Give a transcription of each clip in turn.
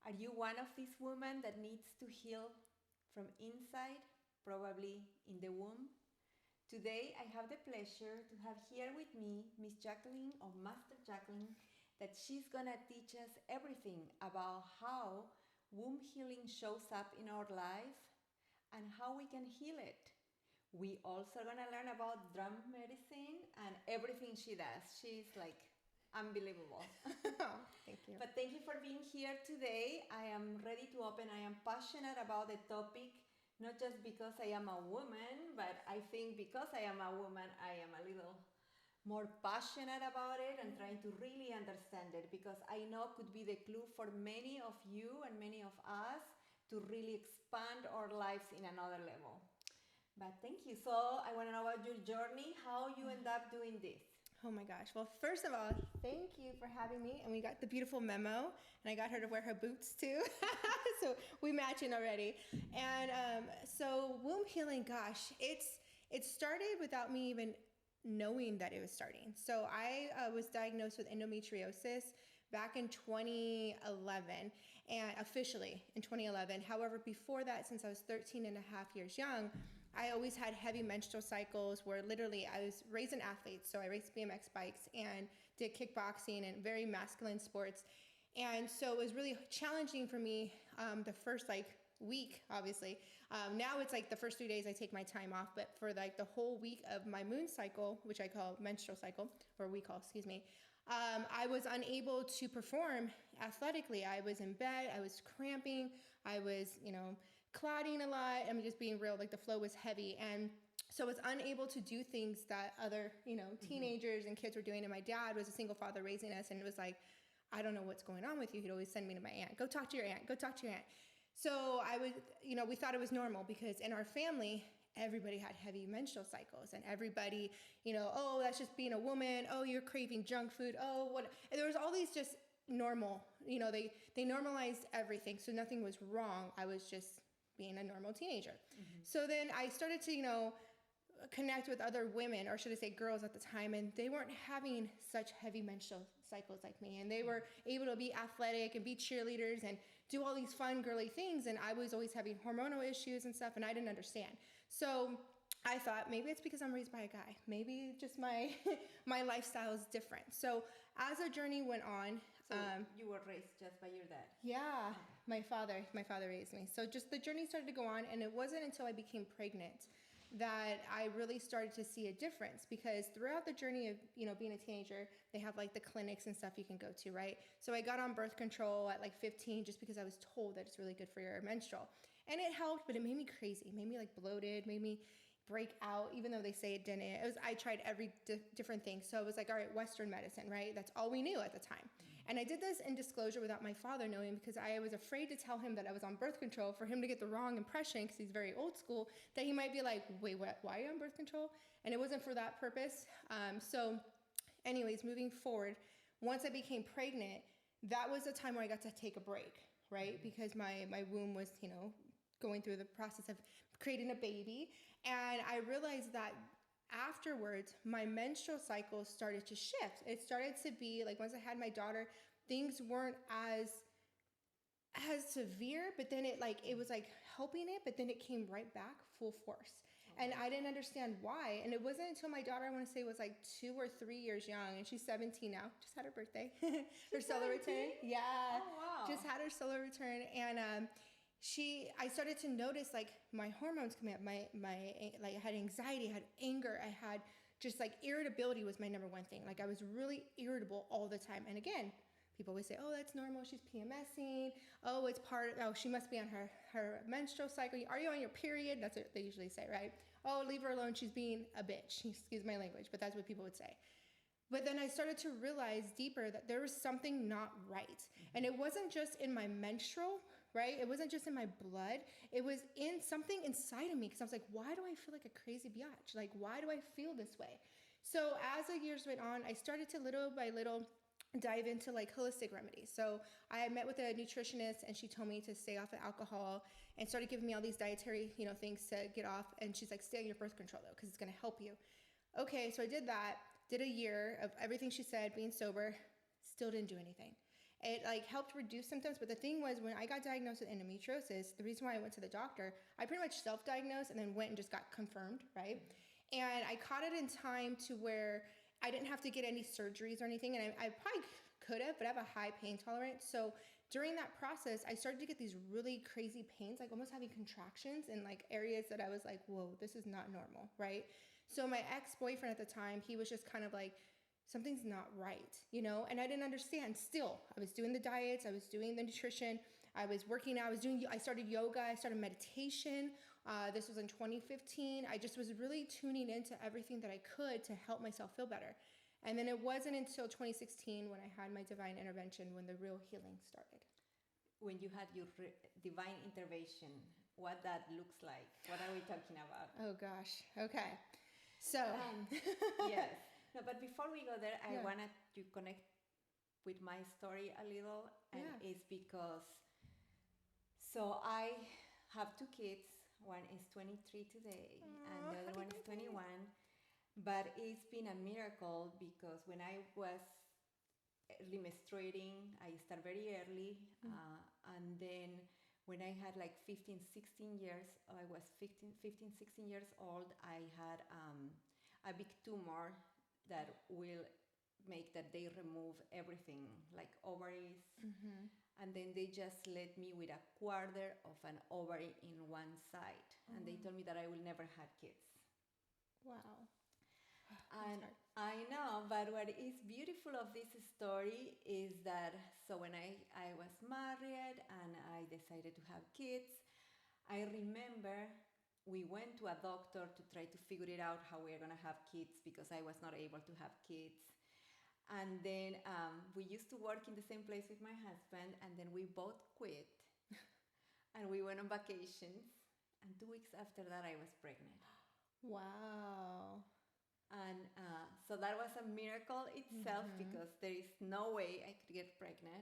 Are you one of these women that needs to heal from inside, probably in the womb? Today, I have the pleasure to have here with me Miss Jacqueline or Master Jacqueline, that she's gonna teach us everything about how womb healing shows up in our life and how we can heal it. We also gonna learn about drum medicine and everything she does. She's like unbelievable. Oh, thank you. But thank you for being here today. I am ready to open. I am passionate about the topic, not just because I am a woman, but I think because I am a woman, I am a little more passionate about it and trying to really understand it, because I know could be the clue for many of you and many of us to really expand our lives in another level. But thank you. So I want to know about your journey, how you end up doing this. Oh my gosh. Well, first of all, thank you for having me. And we got the beautiful memo, and I got her to wear her boots too. So we matching already. And so womb healing, gosh, it started without me even knowing that it was starting. So I was diagnosed with endometriosis back in 2011, and officially in 2011. However, before that, since I was 13 and a half years young, I always had heavy menstrual cycles where literally I was raised an athlete. So I raced BMX bikes and did kickboxing and very masculine sports. And so it was really challenging for me the first week, obviously. Now it's like the first 3 days I take my time off, but for like the whole week of my moon cycle, which I call menstrual cycle, or we call, excuse me, I was unable to perform athletically. I was in bed, I was cramping, I was, clotting a lot. I'm just being real, like the flow was heavy. And so I was unable to do things that other, teenagers and kids were doing. And my dad was a single father raising us. And it was like, I don't know what's going on with you. He'd always send me to my aunt. Go talk to your aunt. Go talk to your aunt. So I would, we thought it was normal because in our family, everybody had heavy menstrual cycles, and everybody, oh, that's just being a woman. Oh, you're craving junk food. Oh, what? And there was all these just normal, they normalized everything. So nothing was wrong. I was just being a normal teenager. Mm-hmm. So then I started to, connect with other women, or should I say girls at the time, and they weren't having such heavy menstrual cycles like me, and they were able to be athletic and be cheerleaders and do all these fun girly things, and I was always having hormonal issues and stuff, and I didn't understand. So I thought maybe it's because I'm raised by a guy. Maybe just my my lifestyle is different. So as our journey went on, so you were raised just by your dad? Yeah, my father raised me. So just the journey started to go on, and it wasn't until I became pregnant that I really started to see a difference, because throughout the journey of, being a teenager, they have like the clinics and stuff you can go to, right? So I got on birth control at like 15 just because I was told that it's really good for your menstrual. And it helped, but it made me crazy. It made me like bloated, made me break out, even though they say it didn't. I tried every different thing. So it was like, all right, Western medicine, right? That's all we knew at the time. And I did this in disclosure without my father knowing, because I was afraid to tell him that I was on birth control for him to get the wrong impression, because he's very old school, that he might be like, wait, what? Why are you on birth control? And it wasn't for that purpose. So anyways, moving forward, once I became pregnant, that was the time where I got to take a break, right? Because my womb was, going through the process of creating a baby. And I realized that afterwards, my menstrual cycle started to shift. It started to be like, once I had my daughter, things weren't as severe, but then it was like helping it, but then it came right back full force. Oh. And I didn't understand why. And it wasn't until my daughter, I want to say, was like 2 or 3 years young, and she's 17 now, just had her birthday, her solar return. Yeah. Oh, wow. Just had her solar return. And, I started to notice like my hormones coming up, my like I had anxiety, I had anger, I had just like irritability was my number one thing. Like I was really irritable all the time. And again, people always say, oh, that's normal, she's PMSing. Oh, it's she must be on her menstrual cycle. Are you on your period? That's what they usually say, right? Oh, leave her alone, she's being a bitch. Excuse my language, but that's what people would say. But then I started to realize deeper that there was something not right. And it wasn't just in my menstrual, right? It wasn't just in my blood. It was in something inside of me, because I was like, why do I feel like a crazy biatch? Like, why do I feel this way? So as the years went on, I started to little by little dive into like holistic remedies. So I met with a nutritionist, and she told me to stay off of alcohol, and started giving me all these dietary, things to get off. And she's like, stay on your birth control though, because it's going to help you. Okay, so I did that, did a year of everything she said, being sober, still didn't do anything. It like helped reduce symptoms. But the thing was, when I got diagnosed with endometriosis, the reason why I went to the doctor, I pretty much self-diagnosed and then went and just got confirmed, right? And I caught it in time to where I didn't have to get any surgeries or anything. And I probably could have, but I have a high pain tolerance. So during that process, I started to get these really crazy pains, like almost having contractions in like areas that I was like, whoa, this is not normal, right? So my ex-boyfriend at the time, he was just kind of like, something's not right, you know? And I didn't understand still. I was doing the diets, I was doing the nutrition, I was working out, I started yoga, I started meditation. This was in 2015. I just was really tuning into everything that I could to help myself feel better. And then it wasn't until 2016 when I had my divine intervention when the real healing started. When you had your divine intervention, what that looks like? What are we talking about? Oh gosh. Okay. So yes. No, but before we go there, I Yeah. wanted to connect with my story a little, and Yeah. it's because so I have two kids. One is 23 today, and the other one is 21. But it's been a miracle because when I was early menstruating, I started very early, and then when I had like 15, 16 years, I was 15, 16 years old, I had a big tumor that will make that they remove everything, like ovaries, and then they just let me with a quarter of an ovary in one side, and they told me that I will never have kids. Wow. And I know, but what is beautiful of this story is that, so when I was married and I decided to have kids, I remember we went to a doctor to try to figure it out how we are going to have kids because I was not able to have kids. And then we used to work in the same place with my husband, and then we both quit and we went on vacations. And 2 weeks after that, I was pregnant. Wow. And so that was a miracle itself because there is no way I could get pregnant.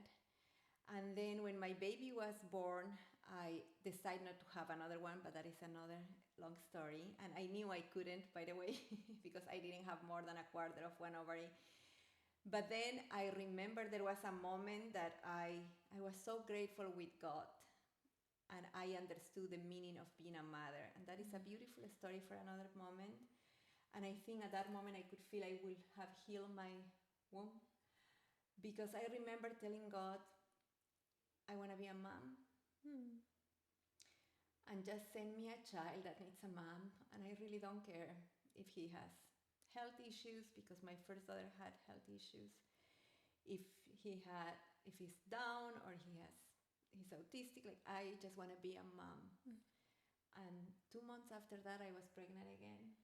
And then when my baby was born, I decided not to have another one, but that is another long story. And I knew I couldn't, by the way, because I didn't have more than a quarter of one ovary. But then I remember there was a moment that I was so grateful with God, and I understood the meaning of being a mother. And that is a beautiful story for another moment. And I think at that moment I could feel I would have healed my womb, because I remember telling God, I want to be a mom. And just send me a child that needs a mom. And I really don't care if he has health issues, because my first daughter had health issues. If he's down or he's autistic, like I just want to be a mom. And 2 months after that, I was pregnant again.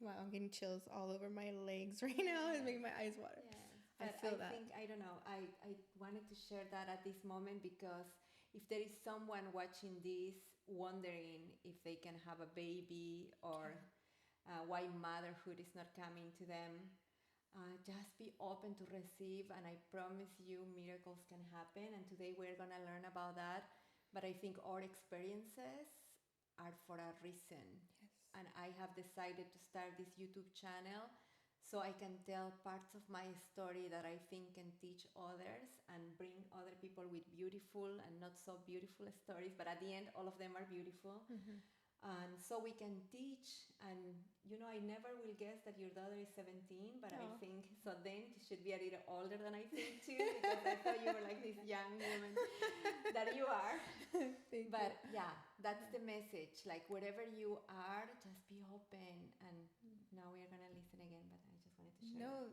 Wow, I'm getting chills all over my legs right now. It's making my eyes water. Yeah. I feel that. I don't know, I wanted to share that at this moment, because if there is someone watching this wondering if they can have a baby or why motherhood is not coming to them, just be open to receive, and I promise you miracles can happen. And today we're going to learn about that. But I think our experiences are for a reason. Yes. And I have decided to start this YouTube channel so I can tell parts of my story that I think can teach others and bring other people with beautiful and not so beautiful stories, but at the end all of them are beautiful. And so we can teach. And I never will guess that your daughter is 17, but I think so then she should be a little older than I think too, because I thought you were like this young woman that you are. But yeah, that's the message. Like wherever you are, just be open. And now we are going to listen again, but I just wanted to share. No,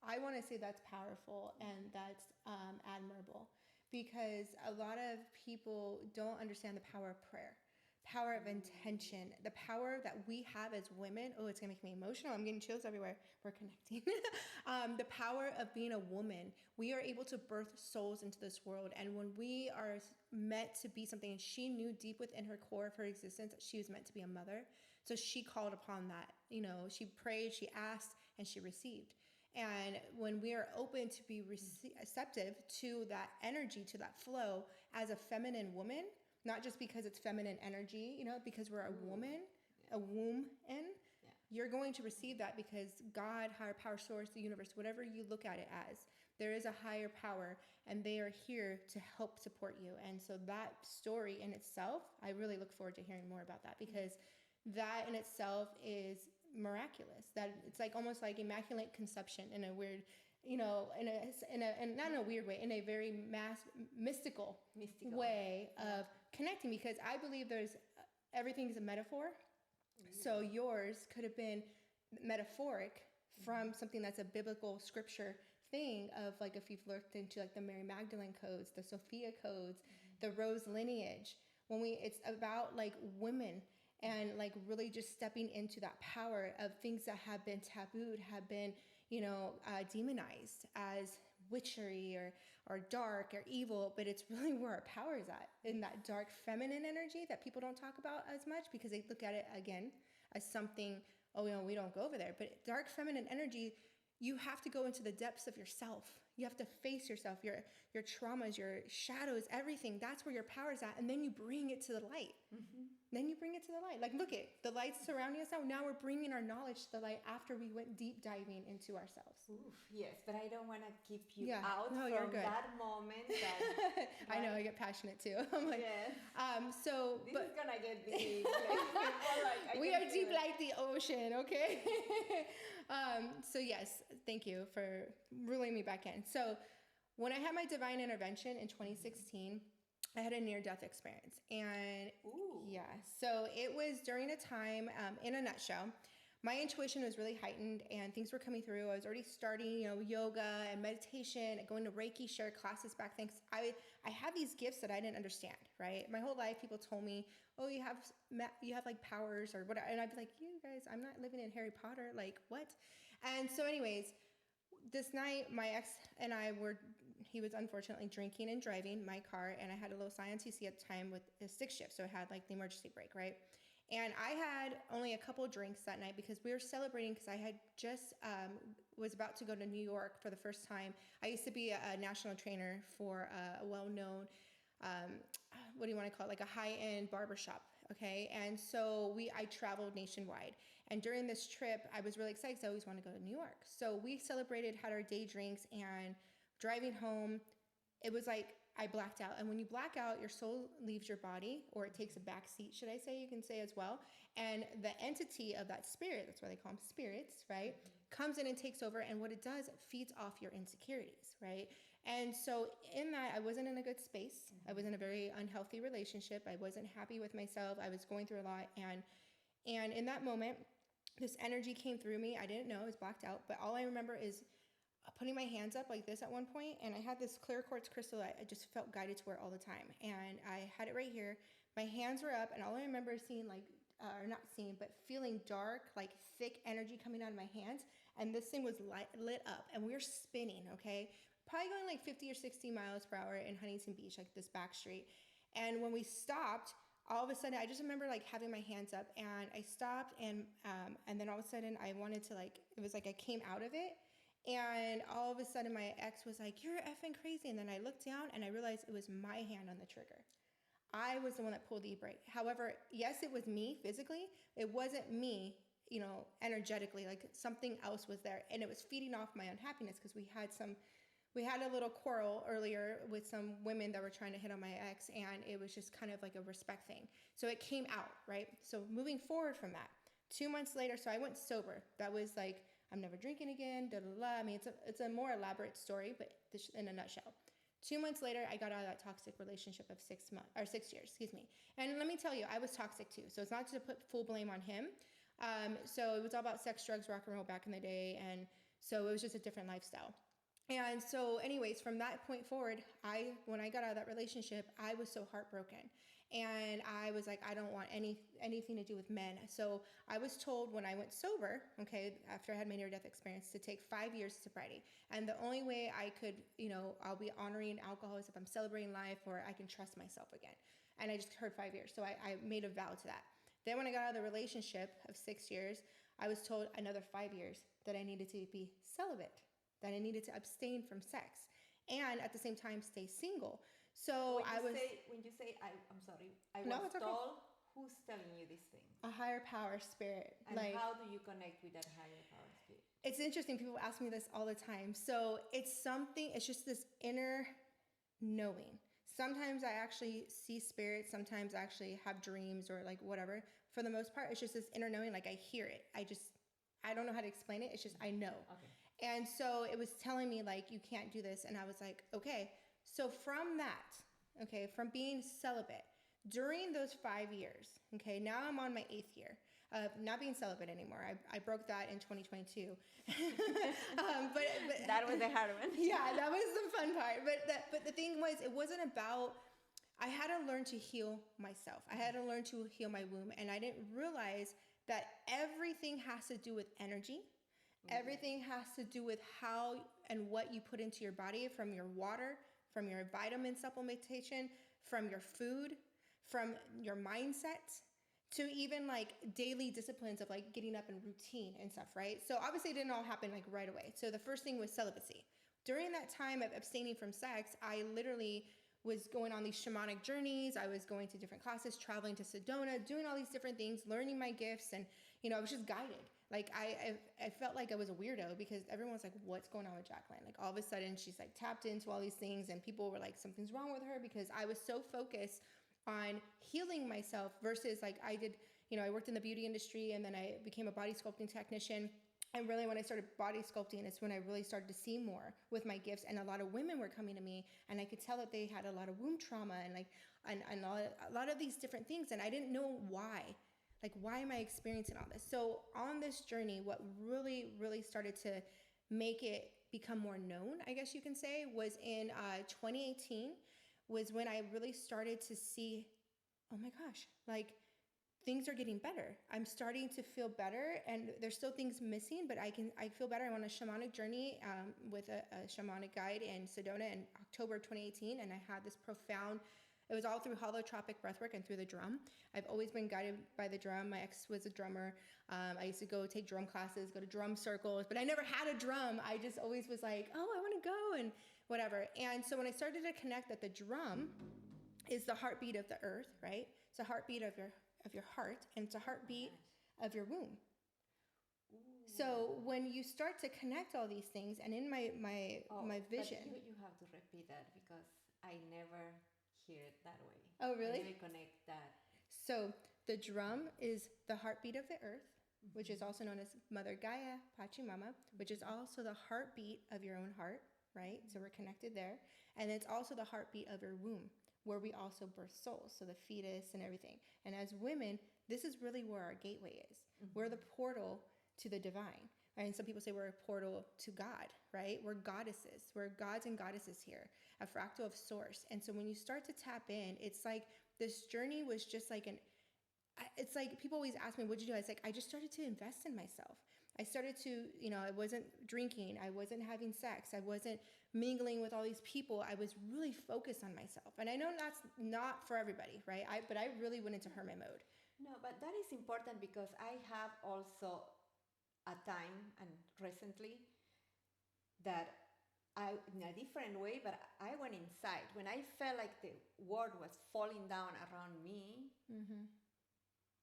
I want to say that's powerful and that's admirable, because a lot of people don't understand the power of prayer, power of intention, the power that we have as women. Oh, it's gonna make me emotional. I'm getting chills everywhere. We're connecting. The power of being a woman. We are able to birth souls into this world, and when we are meant to be something, and she knew deep within her core of her existence that she was meant to be a mother, so she called upon that. She prayed, she asked, and she received. And when we are open to be receptive to that energy, to that flow as a feminine woman, not just because it's feminine energy, because we're a woman, a womb in, you're going to receive that, because God, higher power, source, the universe, whatever you look at it as, there is a higher power and they are here to help support you. And so that story in itself, I really look forward to hearing more about that, because that in itself is miraculous. That it's like almost like immaculate conception in a weird, in not in a weird way, in a very mystical way of connecting, because I believe everything's a metaphor. So yours could have been metaphoric from something that's a biblical scripture thing of like, if you've looked into like the Mary Magdalene codes, the Sophia codes, the Rose lineage, it's about like women and like really just stepping into that power of things that have been tabooed, have been, demonized as witchery or dark or evil, but it's really where our power is at, in that dark feminine energy that people don't talk about as much because they look at it again as something, we don't go over there. But dark feminine energy, you have to go into the depths of yourself. You have to face yourself, your traumas, your shadows, everything. That's where your power is at. And then you bring it to the light. Mm-hmm. Then you bring it to the light. Like, look, the light's surrounding us now. Now we're bringing our knowledge to the light after we went deep diving into ourselves. Oof, yes, but I don't want to keep you out from that moment. I know, I get passionate too. I'm like, yes. This is going to get deep. We are deep like the ocean, okay? So yes, thank you for reeling me back in. So when I had my divine intervention in 2016, I had a near-death experience. And so it was during a time, in a nutshell, my intuition was really heightened and things were coming through. I was already starting, yoga and meditation and going to Reiki share classes back then. I had these gifts that I didn't understand, right? My whole life, people told me, oh, you have like powers or whatever. And I'd be like, you guys, I'm not living in Harry Potter. Like, what? And so anyways, this night, my ex and I he was unfortunately drinking and driving my car, and I had a little CNTC at the time with a 6 shift, so it had like the emergency brake, right? And I had only a couple drinks that night because we were celebrating, because I had just was about to go to New York for the first time. I used to be a national trainer for a well-known, what do you want to call it, like a high-end barbershop, okay? And so I traveled nationwide. And during this trip, I was really excited because I always wanted to go to New York. So we celebrated, had our day drinks, and driving home, it was like I blacked out. And when you black out, your soul leaves your body, or it takes a back seat, should I say, you can say as well. And the entity of that spirit, that's why they call them spirits, right, comes in and takes over. And what it does, it feeds off your insecurities, right? And so in that, I wasn't in a good space. I was in a very unhealthy relationship. I wasn't happy with myself. I was going through a lot. And in that moment, this energy came through me. I didn't know, I was blacked out. But all I remember is putting my hands up like this at one point, and I had this clear quartz crystal that I just felt guided to wear all the time. And I had it right here. My hands were up, and all I remember is seeing or not seeing, but feeling dark, like thick energy coming out of my hands. And this thing was lit up, and we were spinning, okay? Probably going like 50 or 60 miles per hour in Huntington Beach, like this back street. And when we stopped, all of a sudden, I just remember like having my hands up, and I stopped, and then all of a sudden I wanted to it was like I came out of it. And all of a sudden my ex was like, you're effing crazy. And then I looked down and I realized it was my hand on the trigger. I was the one that pulled the brake. However, yes, it was me physically. It wasn't me, energetically, like something else was there. And it was feeding off my unhappiness because we had a little quarrel earlier with some women that were trying to hit on my ex. And it was just kind of like a respect thing. So it came out, right? So moving forward from that, 2 months later, so I went sober. That was like, I'm never drinking again, da da da. I mean, it's a more elaborate story, but this in a nutshell. 2 months later, I got out of that toxic relationship of 6 years, excuse me. And let me tell you, I was toxic too. So it's not to put full blame on him. So it was all about sex, drugs, rock and roll back in the day. And so it was just a different lifestyle. And so anyways, from that point forward, when I got out of that relationship, I was so heartbroken. And I was like, I don't want anything to do with men. So I was told when I went sober, okay, after I had my near-death experience, to take 5 years of sobriety. And the only way I could, I'll be honoring alcohol is if I'm celebrating life or I can trust myself again. And I just heard 5 years. So I made a vow to that. Then when I got out of the relationship of 6 years, I was told another 5 years that I needed to be celibate, that I needed to abstain from sex, and at the same time stay single. So when you say I'm sorry, I was told, who's telling you this thing? A higher power spirit. And how do you connect with that higher power spirit? It's interesting. People ask me this all the time. So it's something, it's just this inner knowing. Sometimes I actually see spirits. Sometimes I actually have dreams or like whatever. For the most part, it's just this inner knowing. Like I hear it. I don't know how to explain it. It's just, I know. Okay. And so it was telling me like, you can't do this. And I was like, okay. So from that, okay, from being celibate during those 5 years, okay, now I'm on my 8th year of not being celibate anymore. I broke that in 2022. But that was the hard one. Yeah, that was the fun part. But the thing was, it wasn't about, I had to learn to heal myself. I had to learn to heal my womb. And I didn't realize that everything has to do with energy. Everything has to do with how and what you put into your body, from your water, from your vitamin supplementation, from your food, from your mindset, to even like daily disciplines of like getting up and routine and stuff, right? So obviously it didn't all happen like right away. So the first thing was celibacy. During that time of abstaining from sex, I literally was going on these shamanic journeys. I was going to different classes, traveling to Sedona, doing all these different things, learning my gifts. And, you know, I was just guided. Like I felt like I was a weirdo because everyone was like, what's going on with Jacqueline? Like all of a sudden she's like tapped into all these things and people were like, something's wrong with her, because I was so focused on healing myself versus like I did, you know, I worked in the beauty industry and then I became a body sculpting technician. And really when I started body sculpting, it's when I really started to see more with my gifts. And a lot of women were coming to me and I could tell that they had a lot of womb trauma and like, and a lot of these different things. And I didn't know why. Like, why am I experiencing all this? So on this journey, what really, really started to make it become more known, I guess you can say, was in 2018 was when I really started to see, oh my gosh, like things are getting better. I'm starting to feel better and there's still things missing, but I feel better. I'm on a shamanic journey with a shamanic guide in Sedona in October 2018. And I had this profound, it was all through holotropic breathwork and through the drum. I've always been guided by the drum. My ex was a drummer. I used to go take drum classes, go to drum circles, but I never had a drum. I just always was like, oh, I want to go and whatever. And so when I started to connect that the drum is the heartbeat of the earth, right? It's a heartbeat of your heart, and it's a heartbeat of your womb. Ooh. So when you start to connect all these things, and in my vision, but you have to repeat that because I never hear it that way. Oh, really? I connect that. So the drum is the heartbeat of the earth, which is also known as Mother Gaia, Pachamama, which is also the heartbeat of your own heart, right? So we're connected there. And it's also the heartbeat of your womb, where we also birth souls, so the fetus and everything. And as women, this is really where our gateway is. We're the portal to the divine. Right? And some people say we're a portal to God, right? We're goddesses. We're gods and goddesses here, a fractal of source. And so when you start to tap in, it's like this journey was just like it's like people always ask me, what'd you do? I was like, I just started to invest in myself. I started to, you know, I wasn't drinking. I wasn't having sex. I wasn't mingling with all these people. I was really focused on myself. And I know that's not for everybody, right? But I really went into hermit mode. No, but that is important because I have also a time and recently that I, in a different way, but I went inside. When I felt like the world was falling down around me,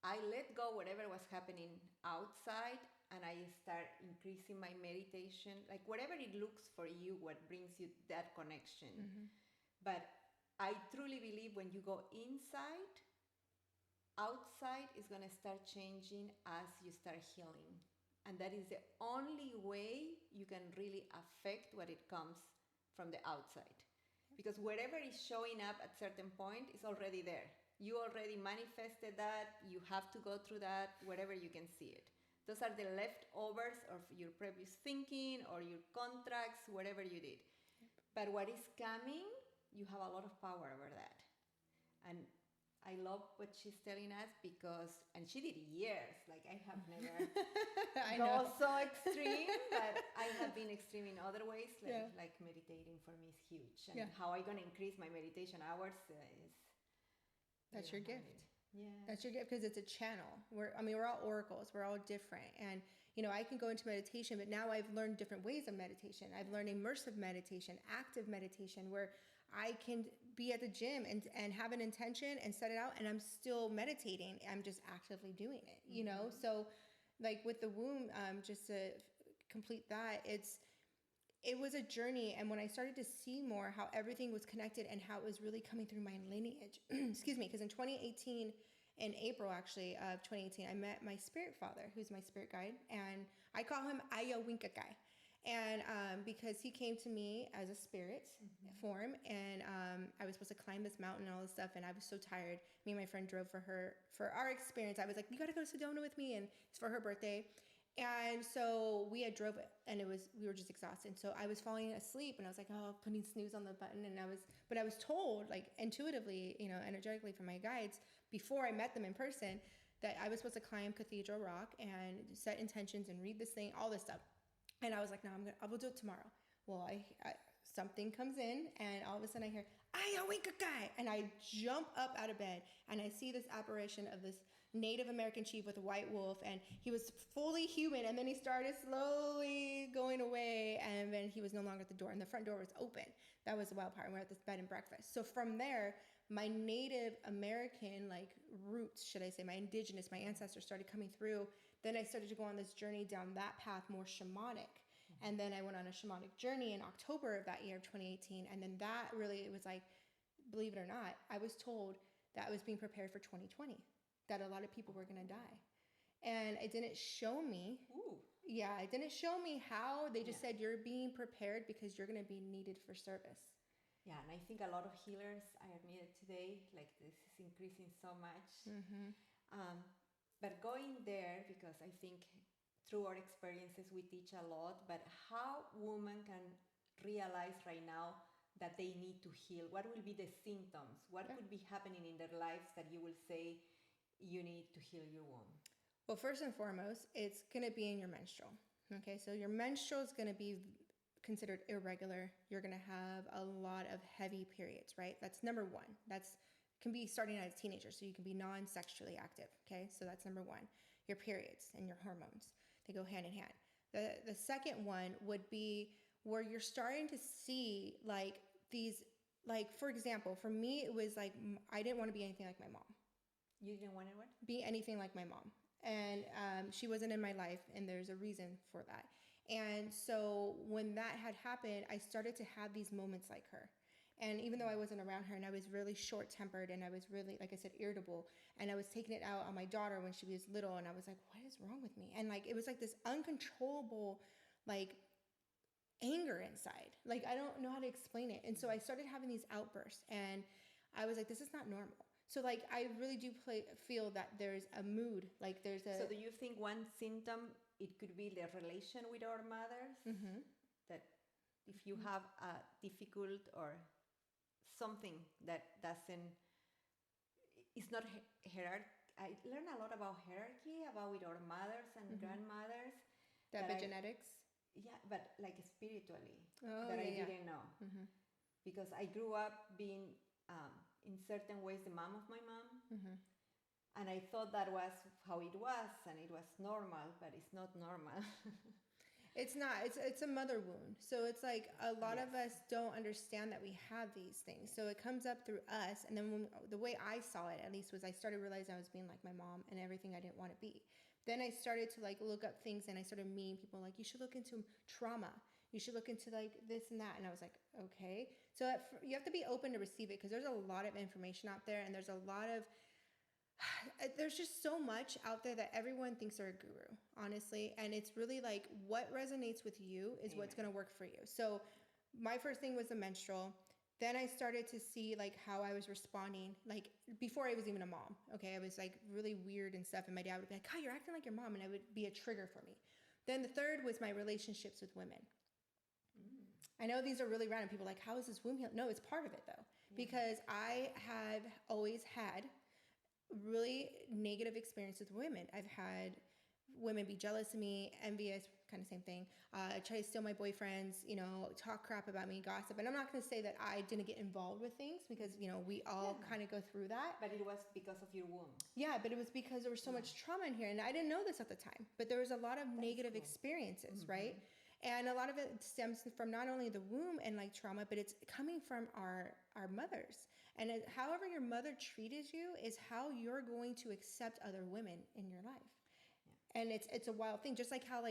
I let go whatever was happening outside and I start increasing my meditation, like whatever it looks for you, what brings you that connection. But I truly believe when you go inside, outside is going to start changing as you start healing. And that is the only way you can really affect what it comes from the outside. Because whatever is showing up at certain point is already there. You already manifested that. You have to go through that, wherever you can see it. Those are the leftovers of your previous thinking or your contracts, whatever you did. But what is coming, you have a lot of power over that. And I love what she's telling us because, and she did years, like I have never gone so extreme, but I have been extreme in other ways, like meditating for me is huge. And how I'm going to increase my meditation hours is... That's your gift. Yeah. That's your gift because it's a channel. We're all oracles. We're all different. And, you know, I can go into meditation, but now I've learned different ways of meditation. I've learned immersive meditation, active meditation, where I can be at the gym and have an intention and set it out and I'm still meditating. I'm just actively doing it, you know? So like with the womb, just to complete that, it was a journey. And when I started to see more how everything was connected and how it was really coming through my lineage, excuse me, because in 2018, in April actually of 2018, I met my spirit father, who's my spirit guide, and I call him Ayawinka guy. And because he came to me as a spirit form, and I was supposed to climb this mountain and all this stuff, and I was so tired. Me and my friend drove for our experience. I was like, you got to go to Sedona with me, and it's for her birthday. And so we had drove it, and we were just exhausted. So I was falling asleep, and I was like, oh, putting snooze on the button. But I was told, like intuitively, energetically from my guides before I met them in person, that I was supposed to climb Cathedral Rock and set intentions and read this thing, all this stuff. And I was like, no, I will do it tomorrow. Well, something comes in, and all of a sudden I hear, Ayawinka guy. And I jump up out of bed, and I see this apparition of this Native American chief with a white wolf, and he was fully human, and then he started slowly going away, and then he was no longer at the door, and the front door was open. That was the wild part. We're at this bed and breakfast. So from there, my Native American roots, should I say, my indigenous, my ancestors started coming through. Then I started to go on this journey down that path, more shamanic. And then I went on a shamanic journey in October of that year of 2018. And then that really, it was like, believe it or not, I was told that I was being prepared for 2020, that a lot of people were going to die. And it didn't show me. Ooh. Yeah, it didn't show me how. They just said, you're being prepared because you're going to be needed for service. Yeah, and I think a lot of healers, I admit it today, like this is increasing so much. Mm-hmm. But going there, because I think through our experiences we teach a lot, but how women can realize right now that they need to heal? What will be the symptoms? What could be happening in their lives that you will say you need to heal your womb? Well, first and foremost, it's going to be in your menstrual. Okay, so your menstrual is going to be considered irregular. You're going to have a lot of heavy periods, right? That's number one. Can be starting as a teenager, so you can be non-sexually active. Okay, so that's number one. Your periods and your hormones, they go hand in hand. The second one would be where you're starting to see these, for example, for me it was like I didn't want to be anything like my mom. You didn't want to what? Be anything like my mom. And she wasn't in my life, and there's a reason for that. And so when that had happened, I started to have these moments like her. And even though I wasn't around her, and I was really short-tempered, and I was really, like I said, irritable, and I was taking it out on my daughter when she was little, and I was like, what is wrong with me? And it was like this uncontrollable, anger inside. I don't know how to explain it. And so I started having these outbursts, and I was like, this is not normal. So I really do feel that there's a mood, So do you think one symptom, it could be the relation with our mothers? Mm-hmm. That if you have a difficult or something that it's not hierarchy. I learned a lot about hierarchy, about with our mothers and grandmothers. That epigenetics? Yeah, but spiritually, I didn't know. Mm-hmm. Because I grew up being, in certain ways, the mom of my mom. Mm-hmm. And I thought that was how it was, and it was normal, but it's not normal. It's not. It's a mother wound. So it's like a lot of us don't understand that we have these things. So it comes up through us. And then the way I saw it, at least, was I started realizing I was being like my mom and everything I didn't want to be. Then I started to look up things, and I started meeting people you should look into trauma. You should look into this and that. And I was like, okay. So you have to be open to receive it, because there's a lot of information out there, and there's just so much out there that everyone thinks they're a guru, honestly. And it's really what resonates with you is what's going to work for you. So my first thing was the menstrual. Then I started to see how I was responding, before I was even a mom. Okay, I was really weird and stuff, and my dad would be like, "God, you're acting like your mom," and it would be a trigger for me. Then the third was my relationships with women. I know these are really random. People are like, how is this womb healed? No, it's part of it though, because I have always had really negative experiences with women. I've had women be jealous of me, envious, kind of same thing. Try to steal my boyfriends, talk crap about me, gossip. And I'm not going to say that I didn't get involved with things, because, we all kind of go through that. But it was because of your womb. Yeah, but it was because there was so much trauma in here. And I didn't know this at the time, but there was a lot of negative experiences, right? And a lot of it stems from not only the womb and trauma, but it's coming from our mothers. And however your mother treated you is how you're going to accept other women in your life. Yeah. And it's a wild thing. Just like how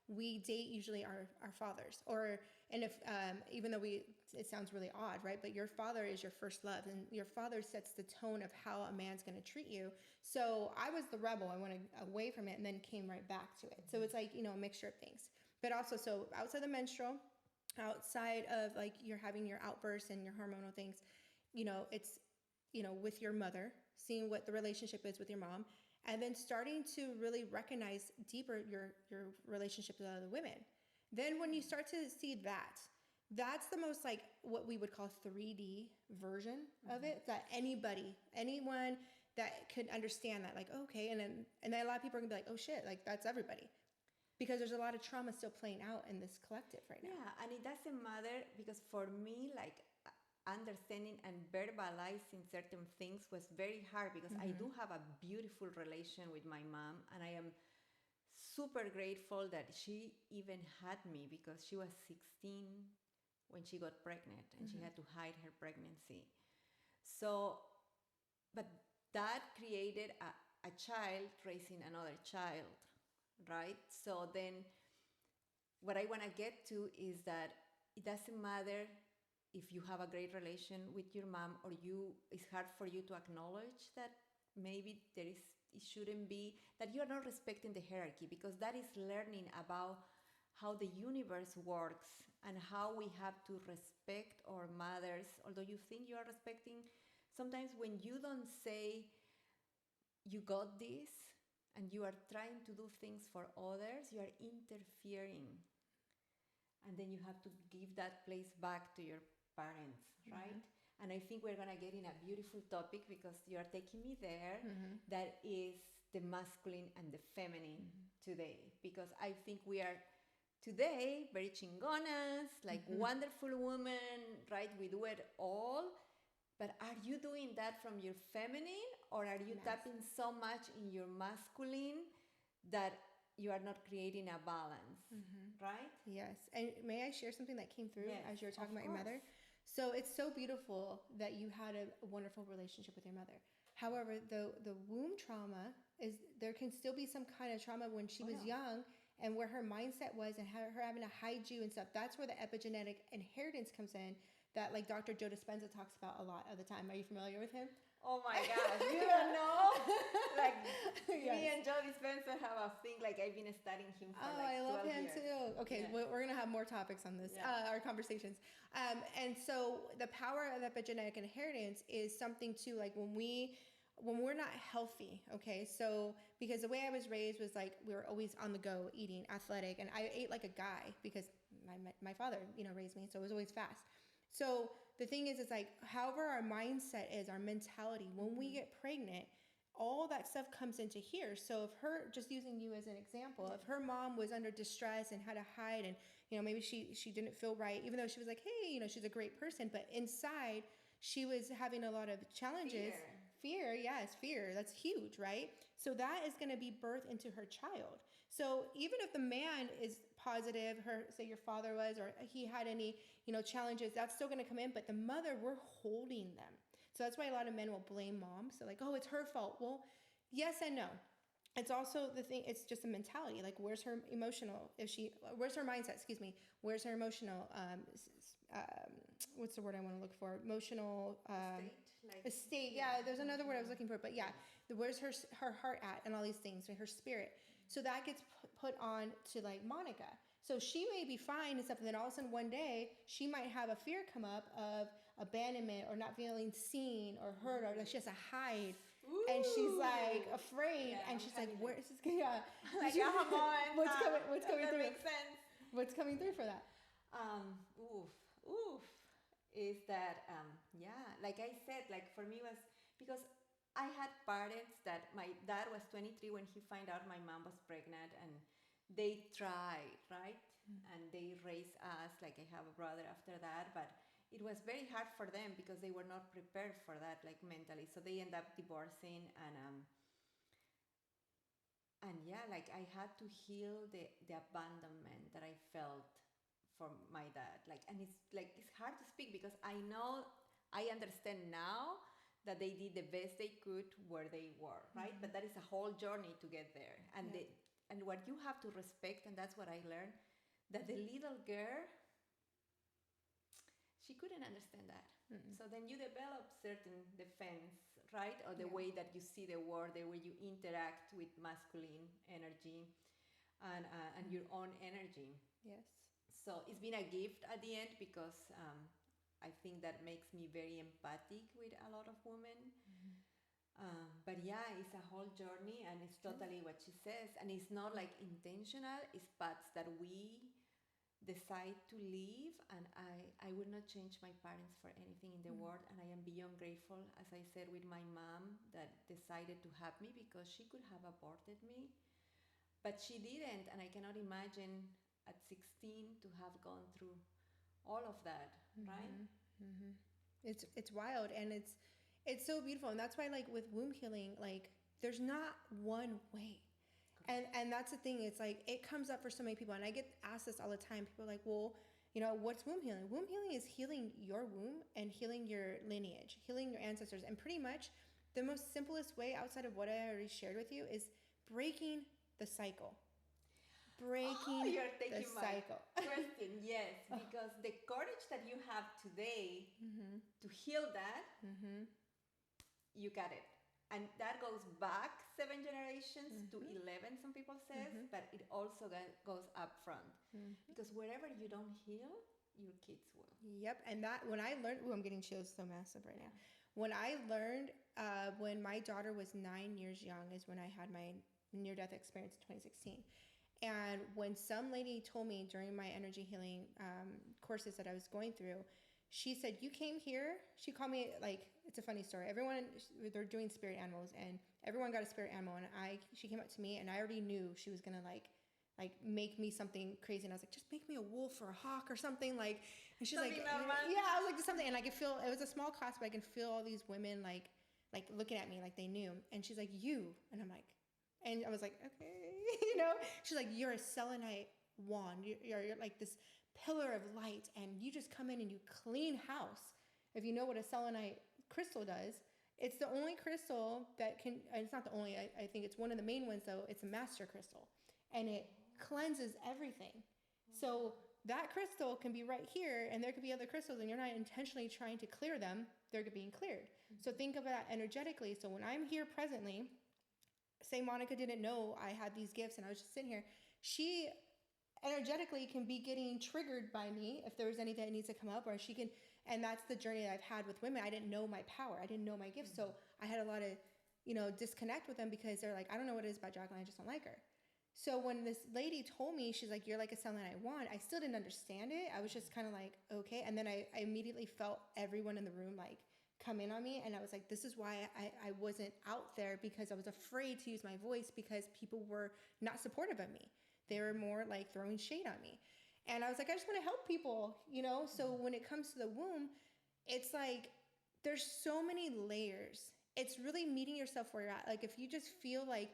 we date usually our fathers, or and if even though it sounds really odd, right? But your father is your first love, and your father sets the tone of how a man's going to treat you. So I was the rebel. I went away from it and then came right back to it. So it's like, a mixture of things. But also, so outside the menstrual, outside of like you're having your outbursts and your hormonal things, it's with your mother, seeing what the relationship is with your mom, and then starting to really recognize deeper your relationship with other women. Then when you start to see that's the most like what we would call 3D version of it, that anyone that could understand that, like, okay, and then a lot of people are gonna be like, oh shit, like that's everybody, because there's a lot of trauma still playing out in this collective right now. Yeah, and it doesn't matter, because for me, like, understanding and verbalizing certain things was very hard, because I do have a beautiful relation with my mom, and I am super grateful that she even had me, because she was 16 when she got pregnant and she had to hide her pregnancy. So, but that created a child raising another child, right? So then what I want to get to is that it doesn't matter if you have a great relation with your mom, or it's hard for you to acknowledge that maybe it shouldn't be, that you are not respecting the hierarchy, because that is learning about how the universe works and how we have to respect our mothers. Although you think you are respecting, sometimes when you don't say you got this and you are trying to do things for others, you are interfering. And then you have to give that place back to your parents, right? And I think we're going to get in a beautiful topic, because you are taking me there, that is the masculine and the feminine today. Because I think we are today very chingonas, like wonderful women, right? We do it all. But are you doing that from your feminine, or are you tapping so much in your masculine that you are not creating a balance, right? Yes. And may I share something that came through as you were talking about your mother? So it's so beautiful that you had a wonderful relationship with your mother. However, the womb trauma is, there can still be some kind of trauma when she was young, and where her mindset was, and her having to hide you and stuff. That's where the epigenetic inheritance comes in, that like Dr. Joe Dispenza talks about a lot of the time. Are you familiar with him? Oh my gosh, you don't know? Like, me and Joe Dispenza have a thing, like I've been studying him for like 12 years. I love him too. Okay, we're going to have more topics on this, our conversations. And so the power of epigenetic inheritance is something too, like when we're not healthy, okay? So, because the way I was raised was like, we were always on the go, eating, athletic, and I ate like a guy, because my father, raised me, so it was always fast. So the thing is, it's like, however our mindset is, our mentality, when we get pregnant, all that stuff comes into here. So if her, just using you as an example, if her mom was under distress and had to hide, and maybe she didn't feel right, even though she was like, hey, she's a great person, but inside she was having a lot of challenges. Fear, yes, fear. That's huge, right? So that is going to be birthed into her child. So even if the man is positive, say your father was, or he had any, challenges, that's still going to come in. But the mother, we're holding them. So that's why a lot of men will blame mom. So like, oh, it's her fault. Well, yes and no. It's also the thing, it's just a mentality. Like, where's her emotional, where's her mindset, excuse me, where's her emotional, what's the word I want to look for? Emotional, state. Yeah, there's another word I was looking for, but yeah, where's her heart at, and all these things, her spirit. So that gets put on to like Monica. So she may be fine and stuff, and then all of a sudden one day she might have a fear come up of abandonment, or not feeling seen or heard, or like she has to hide. Ooh. And she's like afraid, and she's like, "Where is this?" Yeah, like, come on, what's coming that through? Makes sense. What's coming through for that? Is that like I said, like for me was because I had parents that my dad was 23 when he found out my mom was pregnant, and they tried, right? And they raised us, like I have a brother after that, but it was very hard for them because they were not prepared for that, like mentally. So they end up divorcing, and yeah, like I had to heal the abandonment that I felt from my dad. Like, and it's hard to speak, because I understand now that they did the best they could where they were, right? But that is a whole journey to get there. And and what you have to respect, and that's what I learned, that the little girl, she couldn't understand that. Mm-mm. So then you develop certain defense, right? Or the Yeah. way that you see the world, the way you interact with masculine energy and your own energy. Yes. So it's been a gift at the end because I think that makes me very empathic with a lot of women. But yeah, it's a whole journey, and it's totally what she says. And it's not like intentional, it's paths that we decide to live. And I would not change my parents for anything in the world. And I am beyond grateful, as I said, with my mom that decided to have me, because she could have aborted me. But she didn't, and I cannot imagine at 16 to have gone through all of that, right? Mm-hmm. It's wild, and it's so beautiful, and that's why, like, with womb healing, like, there's not one way. And that's the thing. It's like it comes up for so many people, and I get asked this all the time. People are like, well, what's womb healing? Womb healing is healing your womb and healing your lineage, healing your ancestors, and pretty much the most simplest way outside of what I already shared with you is breaking the cycle. Breaking you're taking the my cycle. question, yes, because the courage that you have today to heal that, you got it. And that goes back 7 generations to 11, some people says, but it also goes up front. Because wherever you don't heal, your kids will. Yep, and that when I learned, I'm getting chills so massive right now. When I learned, when my daughter was 9 years young, is when I had my near-death experience in 2016. And when some lady told me during my energy healing courses that I was going through, she said, you came here. She called me, like, it's a funny story. Everyone, they're doing spirit animals, and everyone got a spirit animal. And she came up to me, and I already knew she was gonna like make me something crazy. And I was like, just make me a wolf or a hawk or something, like. And she's something like, yeah, I was like, something. And I could feel, it was a small class, but I can feel all these women like looking at me like they knew. And she's like, you, and I'm like, and I was like, okay. She's like, you're a selenite wand. You're like this pillar of light, and you just come in and you clean house. If you know what a selenite crystal does, it's the only crystal that can, and it's not the only, I think it's one of the main ones though, it's a master crystal, and it cleanses everything. So that crystal can be right here, and there could be other crystals, and you're not intentionally trying to clear them, they're being cleared. So think of that energetically. So when I'm here presently, say Monica didn't know I had these gifts and I was just sitting here, she energetically can be getting triggered by me if there's anything that needs to come up, or she can, and that's the journey that I've had with women. I didn't know my power. I didn't know my gifts. So I had a lot of, disconnect with them because they're like, I don't know what it is about Jacqueline. I just don't like her. So when this lady told me, she's like, you're like a selenite wand, I still didn't understand it. I was just kind of like, okay. And then I immediately felt everyone in the room like come in on me, and I was like, this is why I wasn't out there, because I was afraid to use my voice because people were not supportive of me. They were more like throwing shade on me. And I was like, I just want to help people, So when it comes to the womb, it's like there's so many layers. It's really meeting yourself where you're at. Like if you just feel like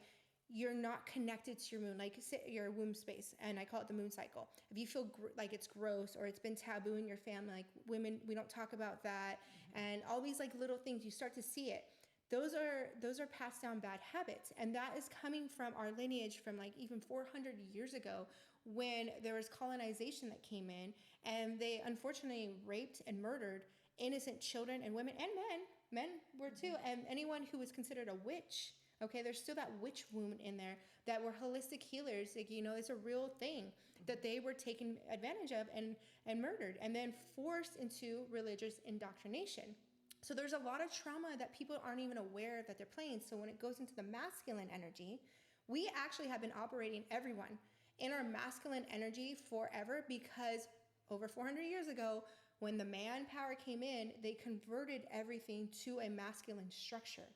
you're not connected to your moon, like your womb space, and I call it the moon cycle. If you feel like it's gross or it's been taboo in your family, like women, we don't talk about that, and all these like little things, you start to see it. Those are passed down bad habits, and that is coming from our lineage from like even 400 years ago, when there was colonization that came in, and they unfortunately raped and murdered innocent children and women and men. Men were too, and anyone who was considered a witch. Okay, there's still that witch wound in there that were holistic healers. Like, it's a real thing that they were taken advantage of and murdered, and then forced into religious indoctrination. So there's a lot of trauma that people aren't even aware that they're playing. So when it goes into the masculine energy, we actually have been operating, everyone, in our masculine energy forever, because over 400 years ago, when the manpower came in, they converted everything to a masculine structure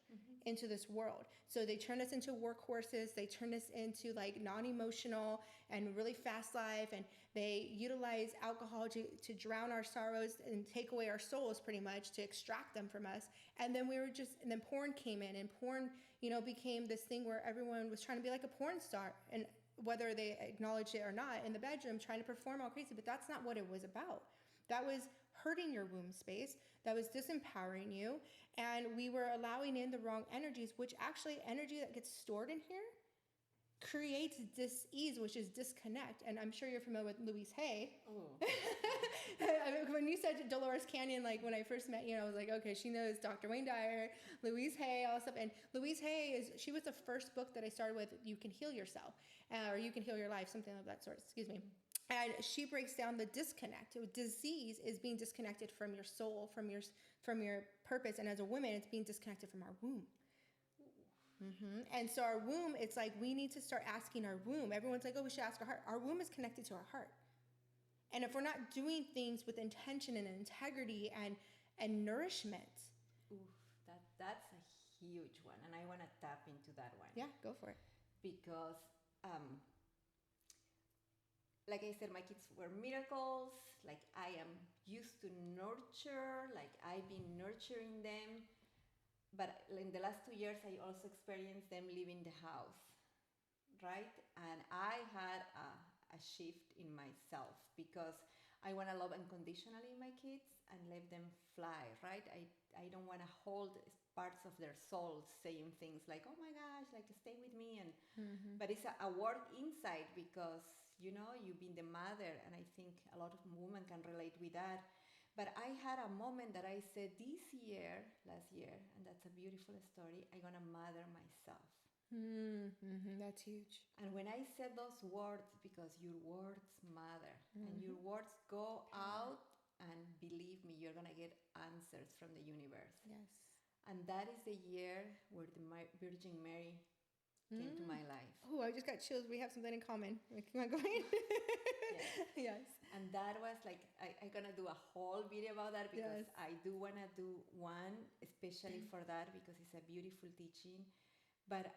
into this world. So they turned us into workhorses. They turned us into like non-emotional and really fast life. And they utilize alcohol to drown our sorrows and take away our souls, pretty much, to extract them from us. And then and then porn came in, and porn, became this thing where everyone was trying to be like a porn star. And whether they acknowledged it or not, in the bedroom, trying to perform all crazy, but that's not what it was about. That was hurting your womb space. That was disempowering you. And we were allowing in the wrong energies, which actually energy that gets stored in here creates dis-ease, which is disconnect. And I'm sure you're familiar with Louise Hay. Oh. When you said Dolores Canyon, like when I first met you, I was like, okay, she knows Dr. Wayne Dyer, Louise Hay, all stuff. And Louise Hay she was the first book that I started with, You Can Heal Yourself, or You Can Heal Your Life, something of that sort, excuse me. And she breaks down the disconnect. Disease is being disconnected from your soul, from your purpose. And as a woman, it's being disconnected from our womb. Mm-hmm. And so our womb, it's like we need to start asking our womb. Everyone's like, oh, we should ask our heart. Our womb is connected to our heart. And if we're not doing things with intention and integrity and nourishment. Oof, that's a huge one. And I want to tap into that one. Yeah, go for it. Because, like I said, my kids were miracles. Like I am used to nurture. Like I've been nurturing them. But in the last 2 years, I also experienced them leaving the house, right? And I had a shift in myself because I want to love unconditionally my kids and let them fly, right? I don't want to hold parts of their souls saying things like, oh my gosh, like stay with me. And But it's a work inside because, you know, you've been the mother, and I think a lot of women can relate with that. But I had a moment that I said last year, and that's a beautiful story, I'm going to mother myself. That's huge. And when I said those words, because your words matter, and your words go out, and believe me, you're going to get answers from the universe. Yes. And that is the year where the Virgin Mary came to my life. Oh, I just got chills. We have something in common. Come on, go ahead. Yes. And that was like, I'm going to do a whole video about that because I do want to do one, especially for that, because it's a beautiful teaching. But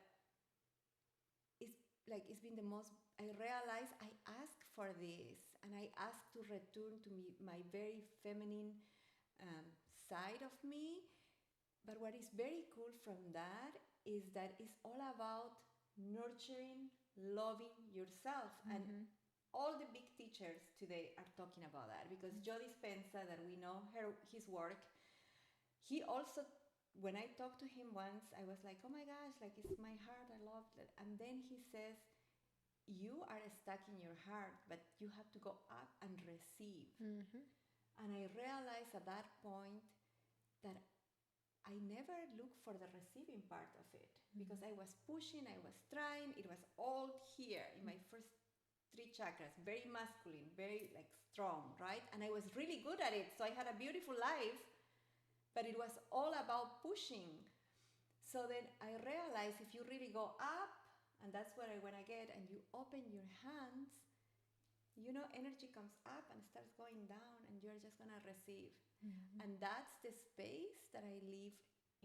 it's been the most, I realized I asked for this, and I asked to return to my very feminine side of me. But what is very cool from that is that it's all about nurturing, loving yourself. And all the big teachers today are talking about that, because Joe Dispenza, that we know his work, he also, when I talked to him once, I was like, oh my gosh, like it's my heart, I love it. And then he says, you are stuck in your heart, but you have to go up and receive. And I realized at that point that I never looked for the receiving part of it, because I was pushing, I was trying, it was all here in my first 3 chakras, very masculine, very like strong, right? And I was really good at it, so I had a beautiful life, but it was all about pushing. So then I realized if you really go up, and that's what I want to get, and you open your hands, you know, energy comes up and starts going down, and you're just going to receive. And that's the space that I live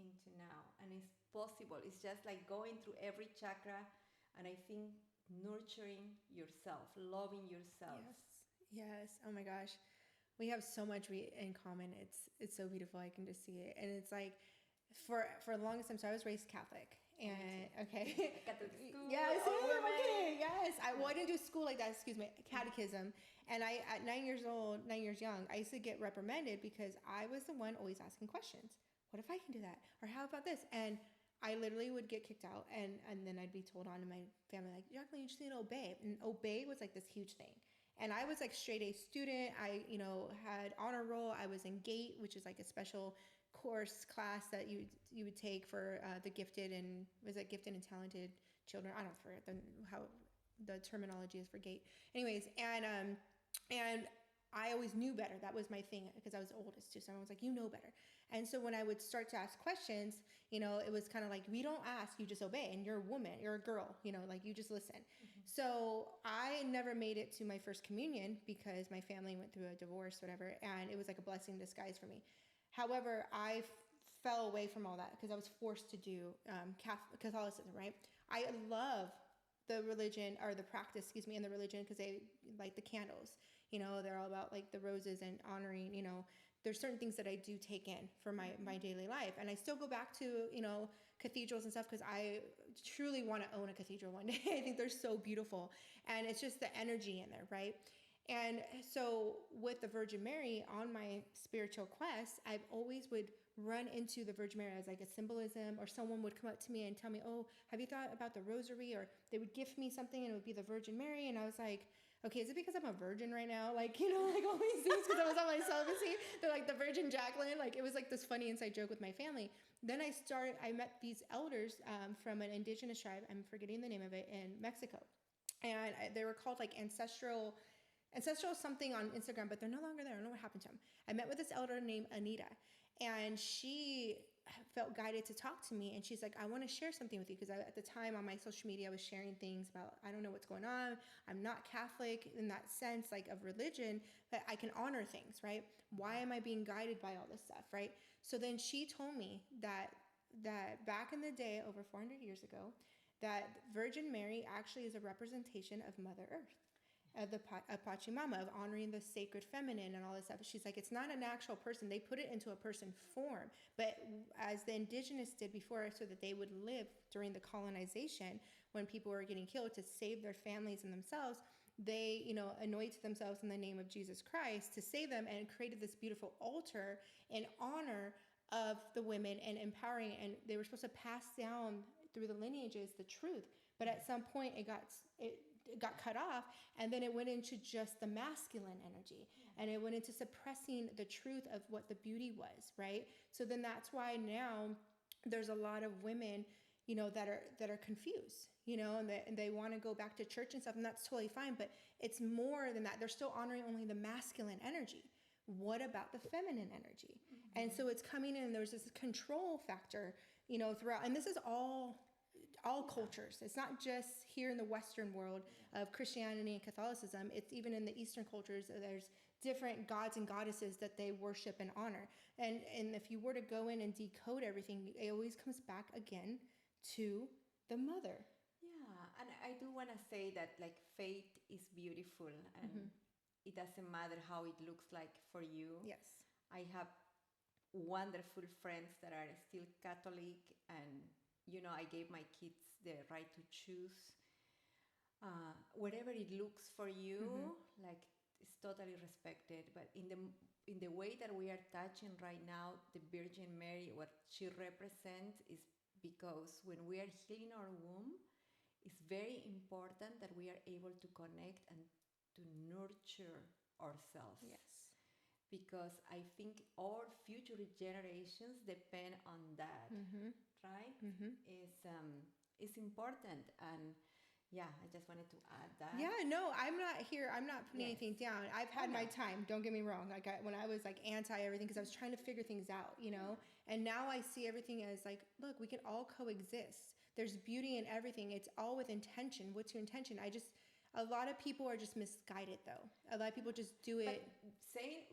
into now. And it's possible. It's just like going through every chakra, and I think nurturing yourself, loving yourself. Yes. Oh my gosh, we have so much in common. It's so beautiful. I can just see it, and it's like for the longest time. So I was raised Catholic, and okay, Catholic school. Yes, okay, yes. I didn't do school like that. Excuse me, catechism. And I, at 9 years old, 9 years young, I used to get reprimanded because I was the one always asking questions. What if I can do that? Or how about this? And I literally would get kicked out, and then I'd be told on to my family, like, Jacqueline, you just need to obey. And obey was like this huge thing. And I was like straight A student. I, had honor roll. I was in GATE, which is like a special class that you would take for the gifted and talented children. I don't forget how the terminology is for GATE. Anyways, and I always knew better. That was my thing, because I was the oldest too. So everyone was like, you know better. And so when I would start to ask questions, it was kind of like, we don't ask, you just obey. And you're a woman, you're a girl, like you just listen. So I never made it to my first communion because my family went through a divorce, whatever. And it was like a blessing in disguise for me. However, I fell away from all that because I was forced to do Catholicism, right? I love the religion, or the practice, and the religion, because they like the candles. They're all about like the roses and honoring, there's certain things that I do take in for my daily life. And I still go back to, cathedrals and stuff, because I truly want to own a cathedral one day. I think they're so beautiful. And it's just the energy in there, right? And so with the Virgin Mary on my spiritual quest, I've always would run into the Virgin Mary as like a symbolism, or someone would come up to me and tell me, oh, have you thought about the rosary? Or they would gift me something and it would be the Virgin Mary. And I was like, okay, is it because I'm a virgin right now? Like, like all these things because I was on my celibacy. They're like the Virgin Jacqueline. Like, it was like this funny inside joke with my family. Then I met these elders from an indigenous tribe. I'm forgetting the name of it, in Mexico. And they were called like ancestral something on Instagram, but they're no longer there. I don't know what happened to them. I met with this elder named Anita, and she felt guided to talk to me. And she's like, I want to share something with you, because at the time on my social media, I was sharing things about, I don't know what's going on. I'm not Catholic in that sense, like of religion, but I can honor things, right? Why am I being guided by all this stuff, right? So then she told me that back in the day, over 400 years ago, that Virgin Mary actually is a representation of Mother Earth, of the Pachamama, of honoring the sacred feminine and all this stuff. She's like, it's not an actual person. They put it into a person form. But as the indigenous did before, so that they would live during the colonization, when people were getting killed, to save their families and themselves, they, anointed themselves in the name of Jesus Christ to save them, and created this beautiful altar in honor of the women and empowering. And they were supposed to pass down through the lineages the truth. But at some point it got cut off, and then it went into just the masculine energy, and it went into suppressing the truth of what the beauty was, right? So then that's why now there's a lot of women, that are confused, and they want to go back to church and stuff, and that's totally fine. But it's more than that. They're still honoring only the masculine energy. What about the feminine energy? Mm-hmm. And so it's coming in, there's this control factor, throughout. And this is all cultures. It's not just here in the Western world of Christianity and Catholicism. It's even in the Eastern cultures. There's different gods and goddesses that they worship and honor. And if you were to go in and decode everything, it always comes back again to the mother. Yeah, and I do want to say that like faith is beautiful, and mm-hmm. it doesn't matter how it looks like for you. Yes. I have wonderful friends that are still Catholic, and I gave my kids the right to choose whatever it looks for you. Mm-hmm. Like, it's totally respected. But in the way that we are touching right now, the Virgin Mary, what she represents is because when we are healing our womb, it's very important that we are able to connect and to nurture ourselves. Yes. Because I think our future generations depend on that. Mm-hmm. Right? Mm-hmm. Is important. And yeah, I just wanted to add that. Yeah, no, I'm not putting anything down. I've had my time, don't get me wrong. Like when I was like anti everything, because I was trying to figure things out, and now I see everything as like, look, we can all coexist. There's beauty in everything. It's all with intention. What's your intention? A lot of people are just misguided, though. A lot of people just do it. But saying,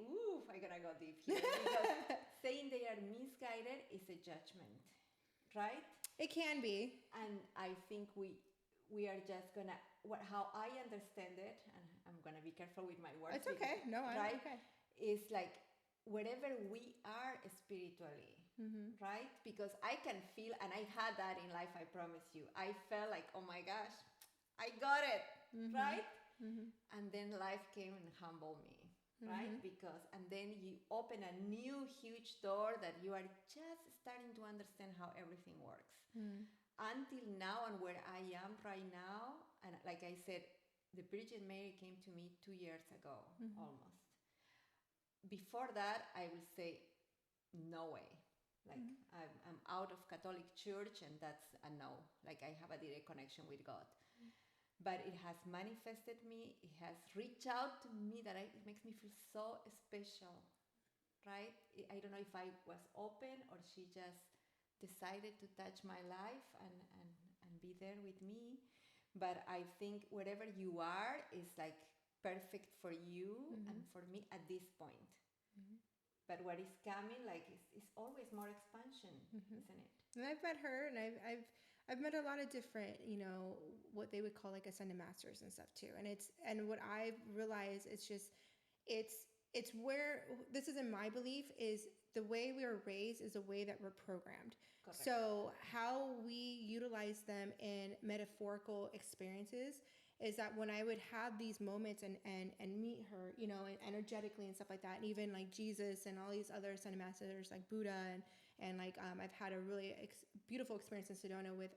I gotta go deep here, because saying they are misguided is a judgment. Right? It can be. And I think we are just gonna, how I understand it, and I'm gonna be careful with my words. It's okay. No, I'm right? Okay. Is like wherever we are spiritually, mm-hmm. right? Because I can feel, and I had that in life, I promise you. I felt like, oh my gosh, I got it, mm-hmm. right? Mm-hmm. And then life came and humbled me. Right? Mm-hmm. And then you open a new huge door that you are just starting to understand how everything works. Mm. Until now, and where I am right now, and like I said, the Virgin Mary came to me 2 years ago, mm-hmm. almost. Before that, I will say, no way. Like, mm-hmm. I'm out of Catholic Church, and that's a no. Like, I have a direct connection with God. But it has manifested me. It has reached out to me that it makes me feel so special, right? I don't know if I was open or she just decided to touch my life and be there with me. But I think wherever you are is like perfect for you, mm-hmm. and for me at this point. Mm-hmm. But what is coming, like, is always more expansion, mm-hmm. isn't it? And I've met her, and I've met a lot of different, what they would call like ascended masters and stuff too. And what I've realized is just, it's where, this is in my belief, is the way we are raised is the way that we're programmed. Correct. So how we utilize them in metaphorical experiences is that when I would have these moments and meet her, you know, and energetically and stuff like that, and even like Jesus and all these other Sun masters like Buddha and like I've had a really beautiful experience in Sedona with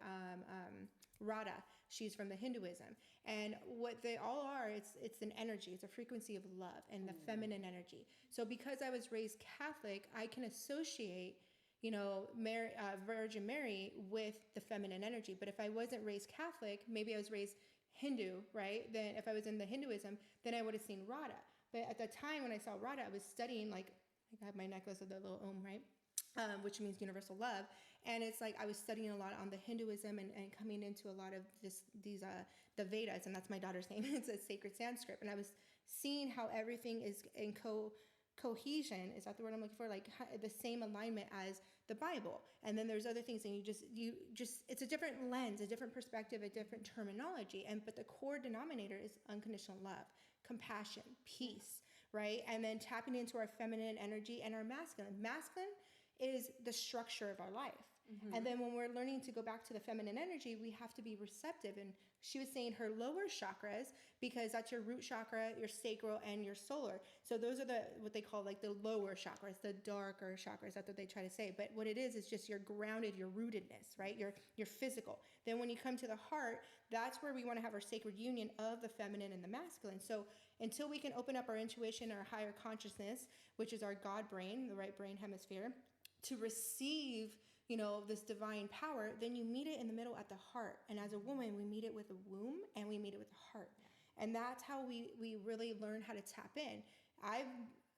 Radha. She's from the Hinduism, and what they all are, it's an energy, it's a frequency of love and the feminine energy. So because I was raised Catholic, I can associate, you know, Virgin Mary with the feminine energy. But if I wasn't raised Catholic, maybe I was raised Hindu, right? Then if I was in the Hinduism, then I would have seen Radha. But at the time when I saw Radha, I was studying, like I have my necklace of the little Om, right? Which means universal love. And it's like I was studying a lot on the Hinduism and coming into a lot of the Vedas, and that's my daughter's name. It's a sacred Sanskrit. And I was seeing how everything is in cohesion, is that the word I'm looking for? Like the same alignment as the Bible. And then there's other things, and you just it's a different lens, a different perspective, a different terminology. But the core denominator is unconditional love, compassion, peace, right? And then tapping into our feminine energy and our masculine. Masculine is the structure of our life. And then when we're learning to go back to the feminine energy, we have to be receptive. And she was saying her lower chakras, because that's your root chakra, your sacral, and your solar. So those are what they call like the lower chakras, the darker chakras. That's what they try to say. But what it is just your grounded, your rootedness, right? Your physical. Then when you come to the heart, that's where we want to have our sacred union of the feminine and the masculine. So until we can open up our intuition, our higher consciousness, which is our God brain, the right brain hemisphere, to receive, you know, this divine power, then you meet it in the middle at the heart. And as a woman, we meet it with the womb and we meet it with the heart. And that's how we really learn how to tap in. I,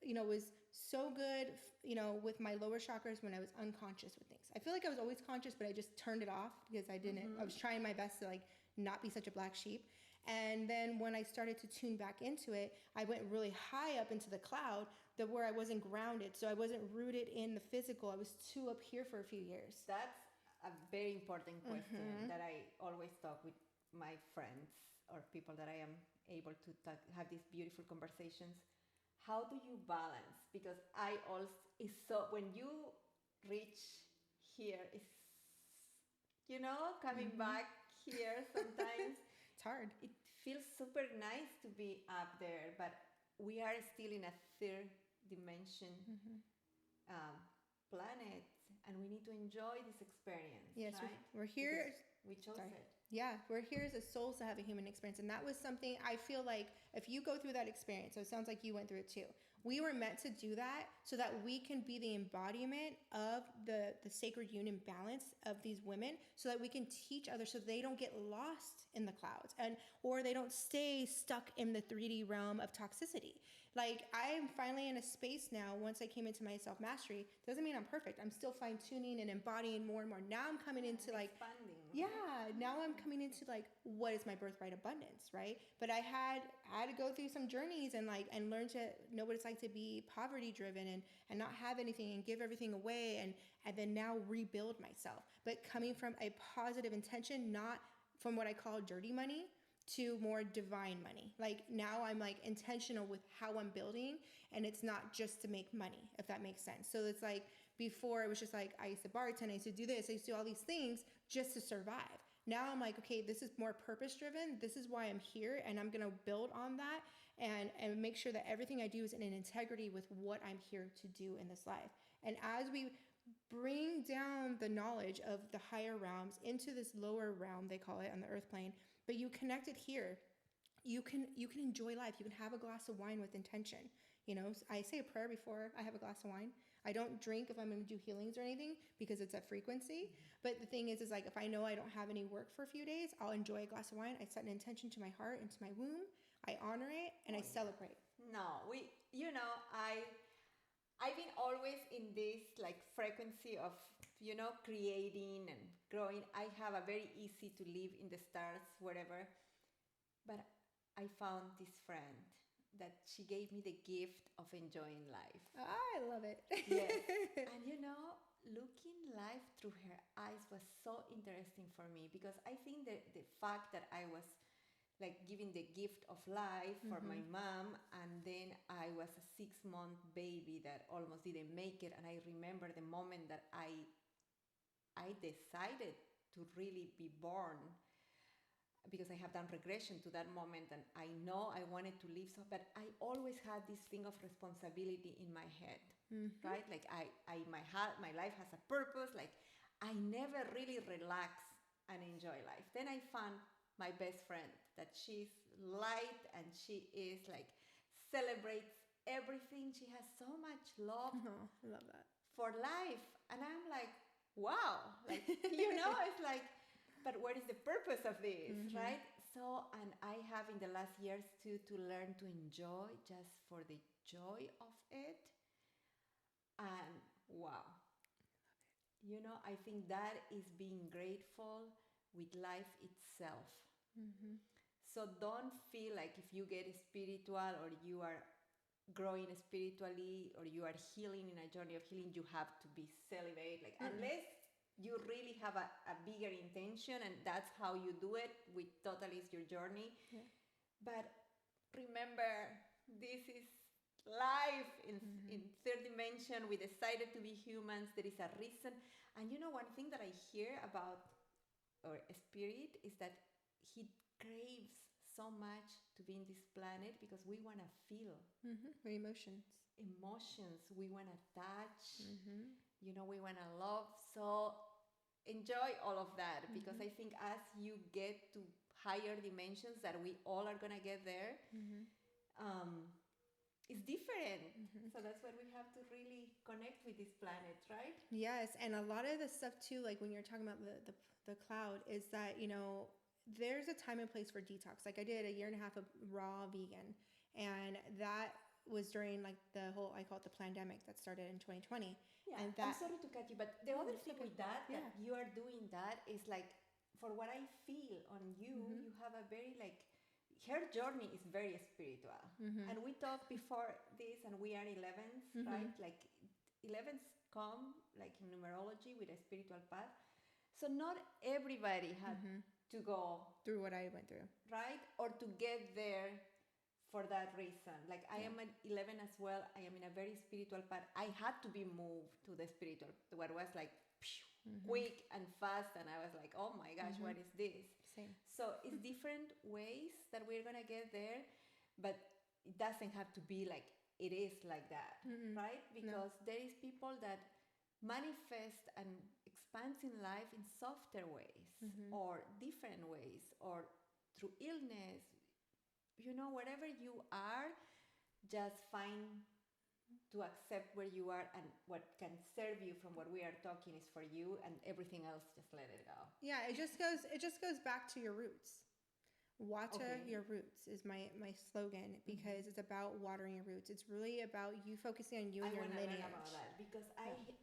you know, was so good, you know, with my lower chakras when I was unconscious with things. I feel like I was always conscious, but I just turned it off because I was trying my best to like not be such a black sheep. And then when I started to tune back into it, I went really high up into the cloud, where I wasn't grounded. So I wasn't rooted in the physical. I was too up here for a few years. That's a very important question that I always talk with my friends or people that I am able to have these beautiful conversations. How do you balance? Because I also when you reach here, it's, you know, coming back here sometimes. It's hard. It feels super nice to be up there, but we are still in a third dimension planet, and we need to enjoy this experience. Yes, right? we're here. Because we chose it. Yeah, we're here as a souls to have a human experience. And that was something I feel like if you go through that experience, so it sounds like you went through it too. We were meant to do that so that we can be the embodiment of the sacred union balance of these women, so that we can teach others so they don't get lost in the clouds or they don't stay stuck in the 3D realm of toxicity. Like, I'm finally in a space now, once I came into my self-mastery, doesn't mean I'm perfect. I'm still fine-tuning and embodying more and more. Now I'm coming into like, expanding. now I'm coming into like, what is my birthright abundance, right? But I had to go through some journeys and learn to know what it's like to be poverty-driven and not have anything and give everything away and then now rebuild myself. But coming from a positive intention, not from what I call dirty money, to more divine money. Like, now I'm like intentional with how I'm building, and it's not just to make money, if that makes sense. So it's like, before it was just like, I used to bartend, I used to do this, I used to do all these things just to survive. Now I'm like, okay, this is more purpose driven. This is why I'm here, and I'm gonna build on that and make sure that everything I do is in an integrity with what I'm here to do in this life. And as we bring down the knowledge of the higher realms into this lower realm, they call it, on the earth plane, but you connect it here, you can enjoy life. You can have a glass of wine with intention. You know, I say a prayer before I have a glass of wine. I don't drink if I'm going to do healings or anything, because it's a frequency. But the thing is like, if I know I don't have any work for a few days, I'll enjoy a glass of wine. I set an intention to my heart and to my womb. I honor it and I celebrate. No, I've been always in this like frequency of, you know, creating and growing. I have a very easy to live in the stars, wherever. But I found this friend that she gave me the gift of enjoying life. I love it. Yes. And you know, looking life through her eyes was so interesting for me, because I think that the fact that I was like giving the gift of life for my mom, and then I was a 6-month baby that almost didn't make it, and I remember the moment that I decided to really be born. because I have done regression to that moment, and I know I wanted to live so, but I always had this thing of responsibility in my head, right? Like my life has a purpose. Like I never really relax and enjoy life. Then I found my best friend that she's light and she is like celebrates everything. She has so much love Oh, I love that. for life, and I'm like, wow, like it's like, but what is the purpose of this, right? So, and I have in the last years to learn to enjoy just for the joy of it, and wow, I think that is being grateful with life itself. So don't feel like if you get spiritual or you are growing spiritually or you are healing in a journey of healing, you have to be celibate. Like unless you really have a bigger intention and that's how you do it, which totally is your journey. Yeah. But remember, this is life in third dimension. We decided to be humans. There is a reason. And one thing that I hear about our spirit is that he craves so much to be in this planet because we want to feel Our emotions. We want to touch, we want to love. So enjoy all of that because I think as you get to higher dimensions that we all are going to get there, it's different. So that's why we have to really connect with this planet, right? Yes, and a lot of the stuff too, like when you're talking about the cloud, is that there's a time and place for detox. Like I did a year and a half of raw vegan, and that was during like the whole, I call it the pandemic that started in 2020. Yeah, and I'm sorry to cut you, but the other thing with that you are doing that is like, for what I feel on you, you have a very like, her journey is very spiritual. And we talked before this, and we are 11s, right? Like 11s come like in numerology with a spiritual path. So not everybody had to go through what I went through, right? Or to get there for that reason. Like I am at 11 as well. I am in a very spiritual path. I had to be moved to the spiritual, what was like quick and fast. And I was like, oh my gosh, what is this? Same. So it's different ways that we're going to get there, but it doesn't have to be like it is like that, right? Because there is people that manifest and expands in life in softer ways or different ways or through illness. Wherever you are, just find to accept where you are, and what can serve you from what we are talking is for you, and everything else just let it go. Yeah, it just goes back to your roots. Water your roots is my slogan, because it's about watering your roots. It's really about you focusing on you and your lineage. I want to learn about that because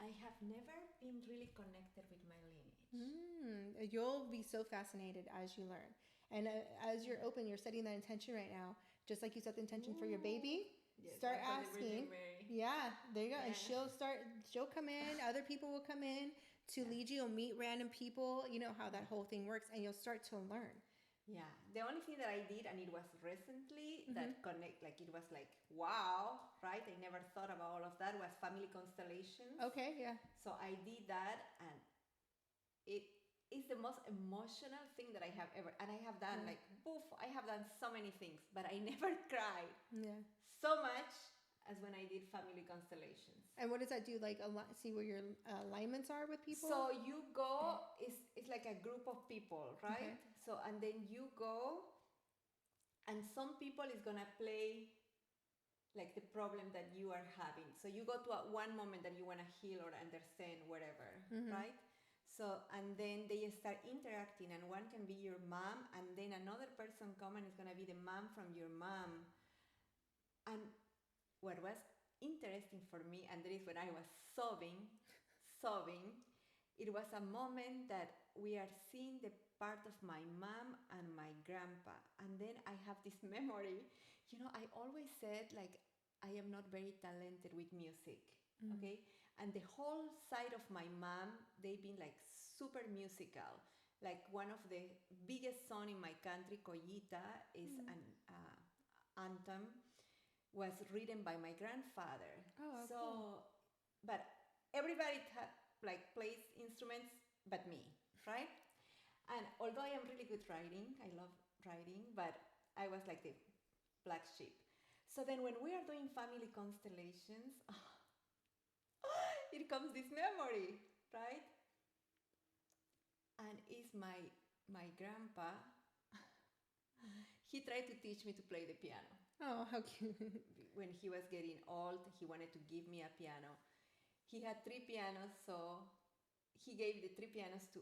I have never been really connected with my lineage. You'll be so fascinated as you learn. And as you're open, you're setting that intention right now, just like you set the intention for your baby. Yes, start asking. Yeah, there you go. Yeah. And she'll come in, other people will come in to lead you. You'll meet random people. You know how that whole thing works, and you'll start to learn. Yeah, the only thing that I did, and it was recently, that connect, like it was like, wow, right? I never thought about all of that, was family constellations. Okay, yeah. So I did that, and it is the most emotional thing that I have ever, and I have done like, poof, I have done so many things, but I never cried so much as when I did family constellations. And what does that do? Like, see where your alignments are with people? So you go, it's like a group of people, right? Okay. So, and then you go, and some people is going to play like the problem that you are having. So you go to one moment that you want to heal or understand, whatever, right? So, and then they start interacting, and one can be your mom, and then another person come and is going to be the mom from your mom. And what was interesting for me, and that is when I was sobbing, it was a moment that we are seeing the part of my mom and my grandpa. And then I have this memory, I always said, like, I am not very talented with music, okay? And the whole side of my mom, they've been like super musical. Like one of the biggest songs in my country, Collita, is an anthem, was written by my grandfather. Oh, so cool. But everybody plays instruments but me, right? And although I am really good writing, I love writing, but I was like the black sheep. So then when we are doing family constellations, it comes this memory, right? And it's my grandpa. He tried to teach me to play the piano. Oh, how cute. When he was getting old, he wanted to give me a piano. He had three pianos, so he gave the three pianos to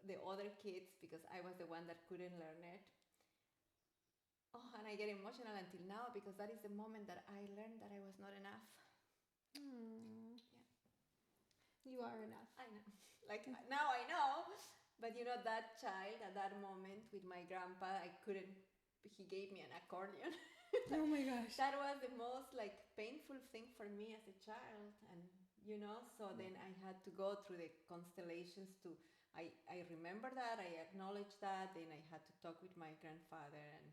the other kids because I was the one that couldn't learn it. Oh, and I get emotional until now because that is the moment that I learned that I was not enough. Aww. Yeah. You are enough. I know. Like now I know, but you know that child at that moment with my grandpa, I couldn't. He gave me an accordion. Oh my gosh. That was the most like painful thing for me as a child, and you know. So then I had to go through the constellations to. I remember that. I acknowledge that. Then I had to talk with my grandfather, and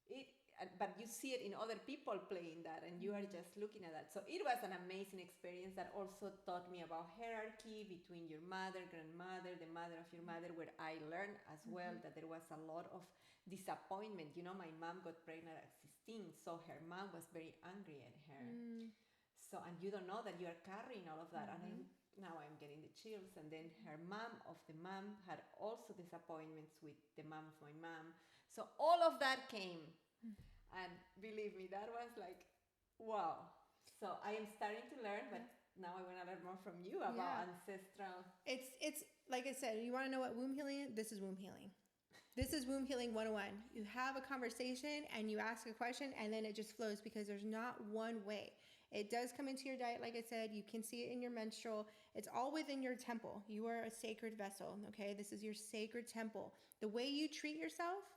it. But you see it in other people playing that, and you are just looking at that. So it was an amazing experience that also taught me about hierarchy between your mother, grandmother, the mother of your mother, where I learned as well that there was a lot of disappointment. You know, my mom got pregnant at 16, so her mom was very angry at her. So, and you don't know that you are carrying all of that. And now I'm getting the chills. And then her mom of the mom had also disappointments with the mom of my mom. So all of that came. And believe me, that was like, wow. So I am starting to learn, but now I want to learn more from you about ancestral. It's like I said, you want to know what womb healing is? This is womb healing. This is womb healing 101. You have a conversation and you ask a question and then it just flows because there's not one way. It does come into your diet, like I said. You can see it in your menstrual. It's all within your temple. You are a sacred vessel, okay? This is your sacred temple. The way you treat yourself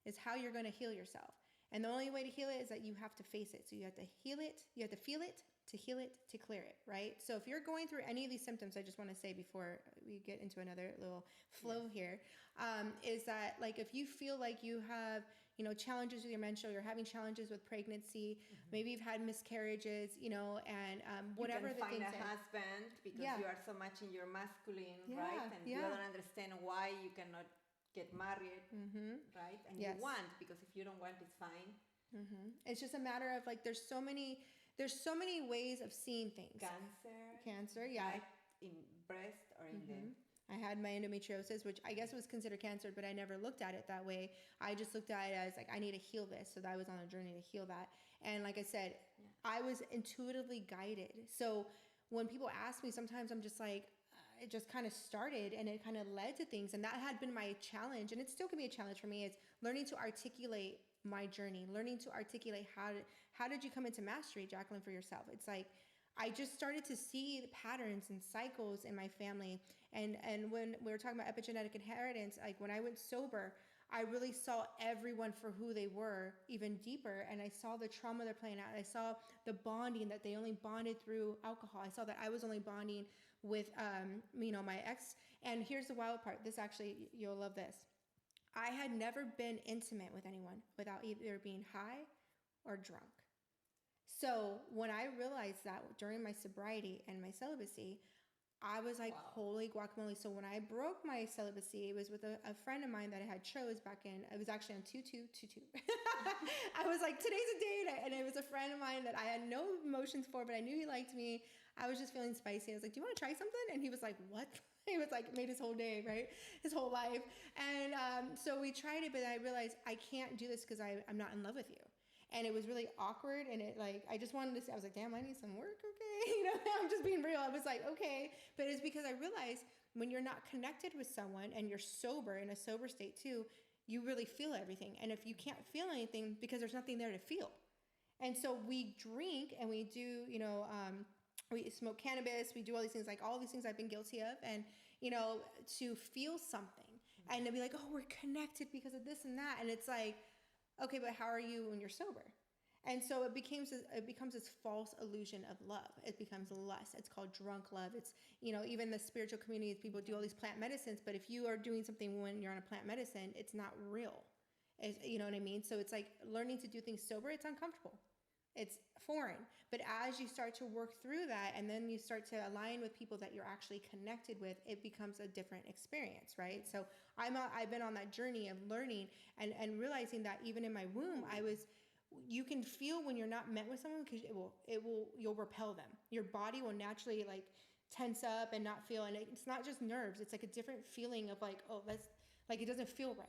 is how you're going to heal yourself. And the only way to heal it is that you have to face it. So you have to heal it, you have to feel it, to heal it, to clear it, right? So if you're going through any of these symptoms, I just want to say before we get into another little flow here, is that like if you feel like you have, you know, challenges with your menstrual, you're having challenges with pregnancy, maybe you've had miscarriages, you know, and whatever you can the things find a husband because you are so much in your masculine, right? And you don't understand why you cannot get married, right? And you want, because if you don't want, it's fine. It's just a matter of like there's so many ways of seeing things. Cancer, yeah. Like in breast or in the. I had my endometriosis, which I guess was considered cancer, but I never looked at it that way. I just looked at it as like I need to heal this, so that I was on a journey to heal that. And like I said, I was intuitively guided. So when people ask me, sometimes I'm just like, it just kind of started and it kind of led to things. And that had been my challenge. And it still can be a challenge for me, is learning to articulate my journey, learning to articulate how did you come into mastery, Jacqueline, for yourself? It's like, I just started to see the patterns and cycles in my family. And when we were talking about epigenetic inheritance, like when I went sober, I really saw everyone for who they were even deeper. And I saw the trauma they're playing out. I saw the bonding that they only bonded through alcohol. I saw that I was only bonding with, you know, my ex. And here's the wild part. This actually, you'll love this. I had never been intimate with anyone without either being high or drunk. So when I realized that during my sobriety and my celibacy, I was like, holy guacamole. So when I broke my celibacy, it was with a friend of mine that I had chose back in, it was actually on 2222. I was like, today's a date. And it was a friend of mine that I had no emotions for, but I knew he liked me. I was just feeling spicy. I was like, do you want to try something? And he was like, what? He was like, made his whole day, right? His whole life. And so we tried it, but I realized I can't do this because I'm not in love with you. And it was really awkward. And it like, I just wanted to say, I was like, damn, I need some work. Okay. You know, I'm just being real. I was like, okay. But it's because I realized when you're not connected with someone and you're sober, in a sober state too, you really feel everything. And if you can't feel anything, because there's nothing there to feel. And so we drink and we do, you know, we smoke cannabis, we do all these things, like all these things I've been guilty of. And, you know, to feel something and to be like, oh, we're connected because of this and that. And it's like, okay, but how are you when you're sober? And so it becomes this false illusion of love. It becomes lust. It's called drunk love. It's, you know, even the spiritual communities, people do all these plant medicines, but if you are doing something when you're on a plant medicine, it's not real. You know what I mean? So it's like learning to do things sober. It's uncomfortable. It's foreign. But as you start to work through that and then you start to align with people that you're actually connected with, it becomes a different experience, right? So I've been on that journey of learning and realizing that even in my womb, you can feel when you're not met with someone because you'll repel them. Your body will naturally like tense up and not feel, and it's not just nerves. It's like a different feeling of like, oh, that's like, it doesn't feel right.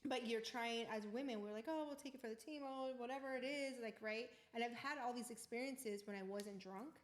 But you're trying, as women, we're like, oh, we'll take it for the team, oh, whatever it is, like, right? And I've had all these experiences when I wasn't drunk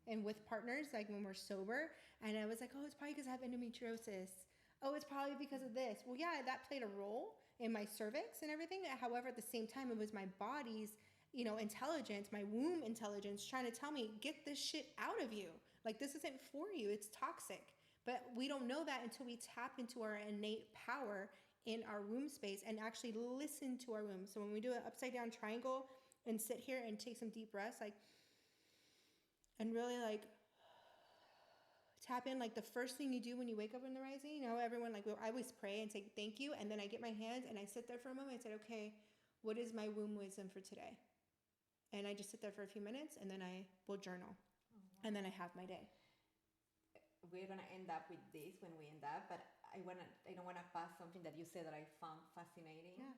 and with partners, like when we're sober, and I was like, oh, it's probably because I have endometriosis. Oh, it's probably because of this. Well, yeah, that played a role in my cervix and everything. However, at the same time, it was my body's, intelligence, my womb intelligence trying to tell me, get this shit out of you. Like, this isn't for you. It's toxic. But we don't know that until we tap into our innate power in our womb space and actually listen to our womb. So when we do an upside down triangle and sit here and take some deep breaths, like, and really like tap in, like the first thing you do when you wake up in the rising, everyone, like, I always pray and say thank you. And then I get my hands and I sit there for a moment and said, okay, what is my womb wisdom for today? And I just sit there for a few minutes and then I will journal. Oh, wow. And then I have my day. We're gonna end up with this when we end up, but I don't wanna pass something that you said that I found fascinating. Yeah.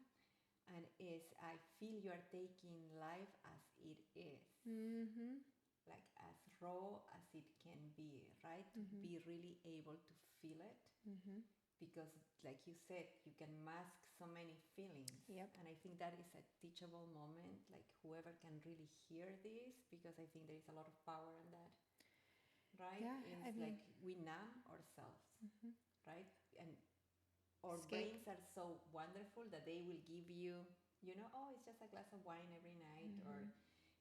And is I feel you are taking life as it is. Mm-hmm. Like as raw as it can be, right? Mm-hmm. To be really able to feel it. Mm-hmm. Because like you said, you can mask so many feelings. Yep. And I think that is a teachable moment, like whoever can really hear this, because I think there is a lot of power in that. Right? Yeah, it's like we numb ourselves, mm-hmm. right? And our brains are so wonderful that they will give you, oh, it's just a glass of wine every night, mm-hmm. or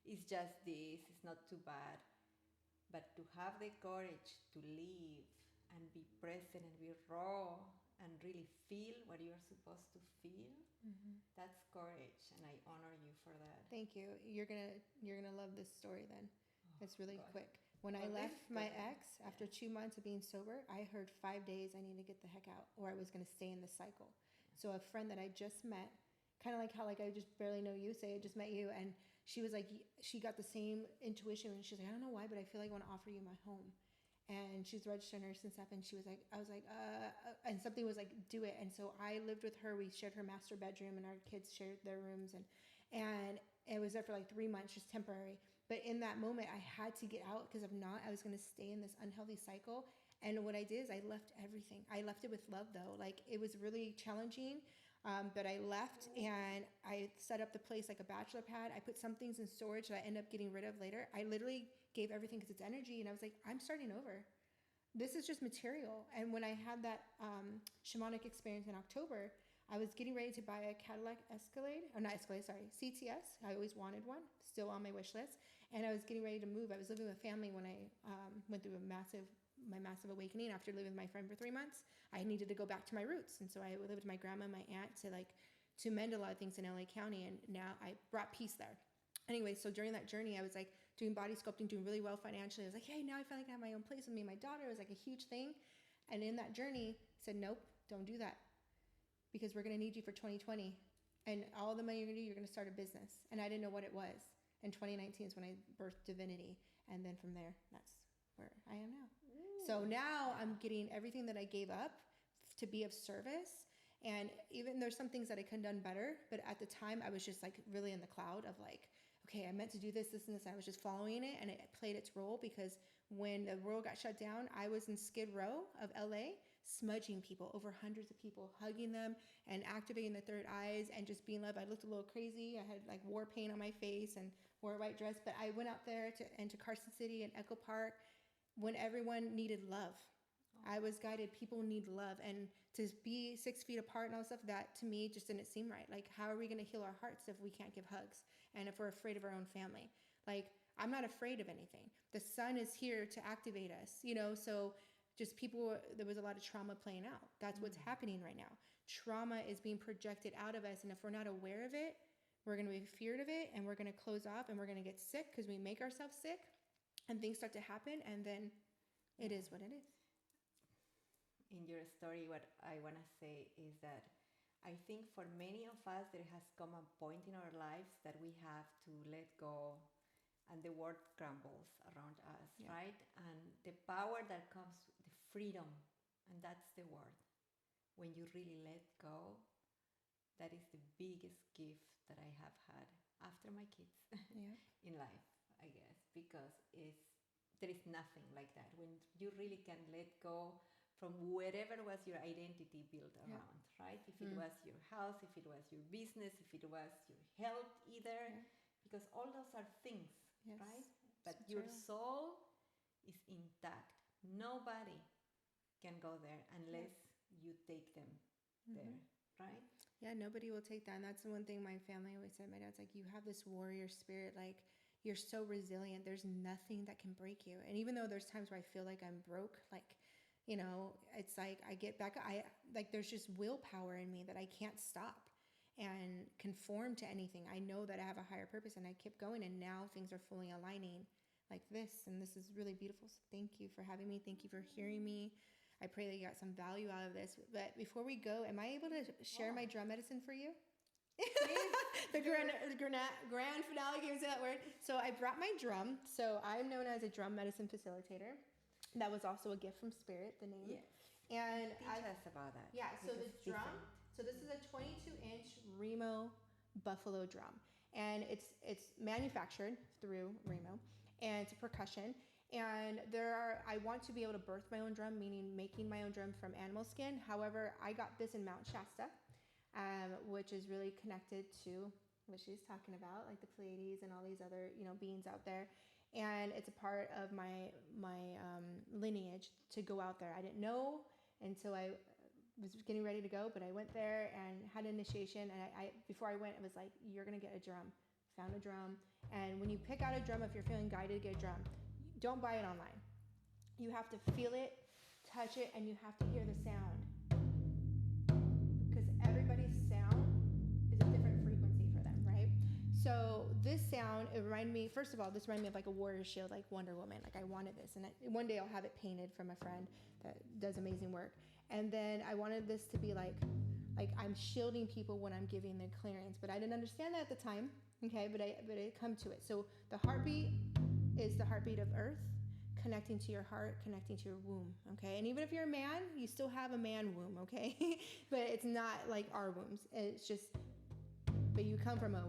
it's just this, it's not too bad. But to have the courage to live and be present and be raw and really feel what you're supposed to feel, mm-hmm. that's courage, and I honor you for that. Thank you. You're gonna love this story then. It's really quick. When I Okay. left my ex after 2 months of being sober, I heard 5 days I need to get the heck out or I was going to stay in the cycle. So a friend that I just met, kind of like how like I just barely know you, say I just met you, and she was like, she got the same intuition and she's like, I don't know why, but I feel like I want to offer you my home. And she's a registered nurse and stuff, and she was like, I was like, and something was like, do it. And so I lived with her. We shared her master bedroom and our kids shared their rooms, and it was there for like 3 months, just temporary. But in that moment, I had to get out because if not, I was going to stay in this unhealthy cycle. And what I did is I left everything. I left it with love, though. Like, it was really challenging, but I left and I set up the place like a bachelor pad. I put some things in storage that I end up getting rid of later. I literally gave everything because it's energy. And I was like, I'm starting over. This is just material. And when I had that shamanic experience in October, I was getting ready to buy a Cadillac Escalade, or not Escalade, sorry, CTS. I always wanted one, still on my wish list. And I was getting ready to move. I was living with family when I went through my massive awakening after living with my friend for 3 months. I needed to go back to my roots. And so I lived with my grandma and my aunt to mend a lot of things in LA County. And now I brought peace there. Anyway, so during that journey, I was like doing body sculpting, doing really well financially. I was like, hey, now I finally have my own place with me and my daughter. It was like a huge thing. And in that journey, I said, nope, don't do that. Because we're going to need you for 2020. And all the money you're going to do, you're going to start a business. And I didn't know what it was. And 2019 is when I birthed Divinity. And then from there, that's where I am now. Ooh. So now I'm getting everything that I gave up to be of service. And even there's some things that I could have done better. But at the time, I was just like really in the cloud of like, okay, I meant to do this, this, and this. And I was just following it. And it played its role because when the world got shut down, I was in Skid Row of LA, smudging people, over hundreds of people, hugging them and activating the third eyes and just being loved. I looked a little crazy. I had like war paint on my face and wore a white dress, but I went out there to Carson City and Echo Park when everyone needed love. I was guided. People need love, and to be 6 feet apart and all stuff, that to me just didn't seem right. Like, how are we going to heal our hearts if we can't give hugs and if we're afraid of our own family? Like, I'm not afraid of anything. The sun is here to activate us, so just people, there was a lot of trauma playing out. That's what's happening right now. Trauma is being projected out of us, and if we're not aware of it, we're going to be feared of it, and we're going to close off, and we're going to get sick because we make ourselves sick, and things start to happen, and then it is what it is. In your story, what I want to say is that I think for many of us, there has come a point in our lives that we have to let go and the world crumbles around us, Yeah. right? And the power that comes, the freedom, and that's the word. When you really let go, that is the biggest gift that I have had after my kids Yeah. in life, I guess, because there is nothing like that. When you really can let go from whatever was your identity built Yeah. around, right? If it was your house, if it was your business, if it was your health, either, Yeah. because all those are things, Yes. right? But So your true. soul is intact. Nobody can go there unless you take them there, right? Yeah, nobody will take that. And that's the one thing my family always said. My dad's like, you have this warrior spirit. Like, you're so resilient. There's nothing that can break you. And even though there's times where I feel like I'm broke, like, it's like I get back. There's just willpower in me that I can't stop and conform to anything. I know that I have a higher purpose and I keep going. And now things are fully aligning like this. And this is really beautiful. So thank you for having me. Thank you for hearing me. I pray that you got some value out of this. But before we go, am I able to share my drum medicine for you? The grand finale, can you say that word? So I brought my drum. So I'm known as a drum medicine facilitator. That was also a gift from Spirit, the name. Yes. And Teach us about that. yeah, so because the it's drum, different. so this is a 22-inch Remo buffalo drum. And it's manufactured through Remo, and it's a percussion. And I want to be able to birth my own drum, meaning making my own drum from animal skin. However, I got this in Mount Shasta, which is really connected to what she's talking about, like the Pleiades and all these other, beings out there. And it's a part of my lineage to go out there. I didn't know until I was getting ready to go, but I went there and had an initiation. And I before I went, it was like, you're gonna get a drum. Found a drum. And when you pick out a drum, if you're feeling guided to get a drum, don't buy it online. You have to feel it, touch it, and you have to hear the sound. Because everybody's sound is a different frequency for them, right? So this sound, it reminded me, first of all, this reminded me of like a warrior shield, like Wonder Woman. Like I wanted this. And one day I'll have it painted from a friend that does amazing work. And then I wanted this to be like I'm shielding people when I'm giving the clearance. But I didn't understand that at the time. Okay, but I come to it. So the heartbeat is the heartbeat of earth, connecting to your heart, connecting to your womb, okay? And even if you're a man, you still have a man womb, okay? But it's not like our wombs. It's just, but you come from a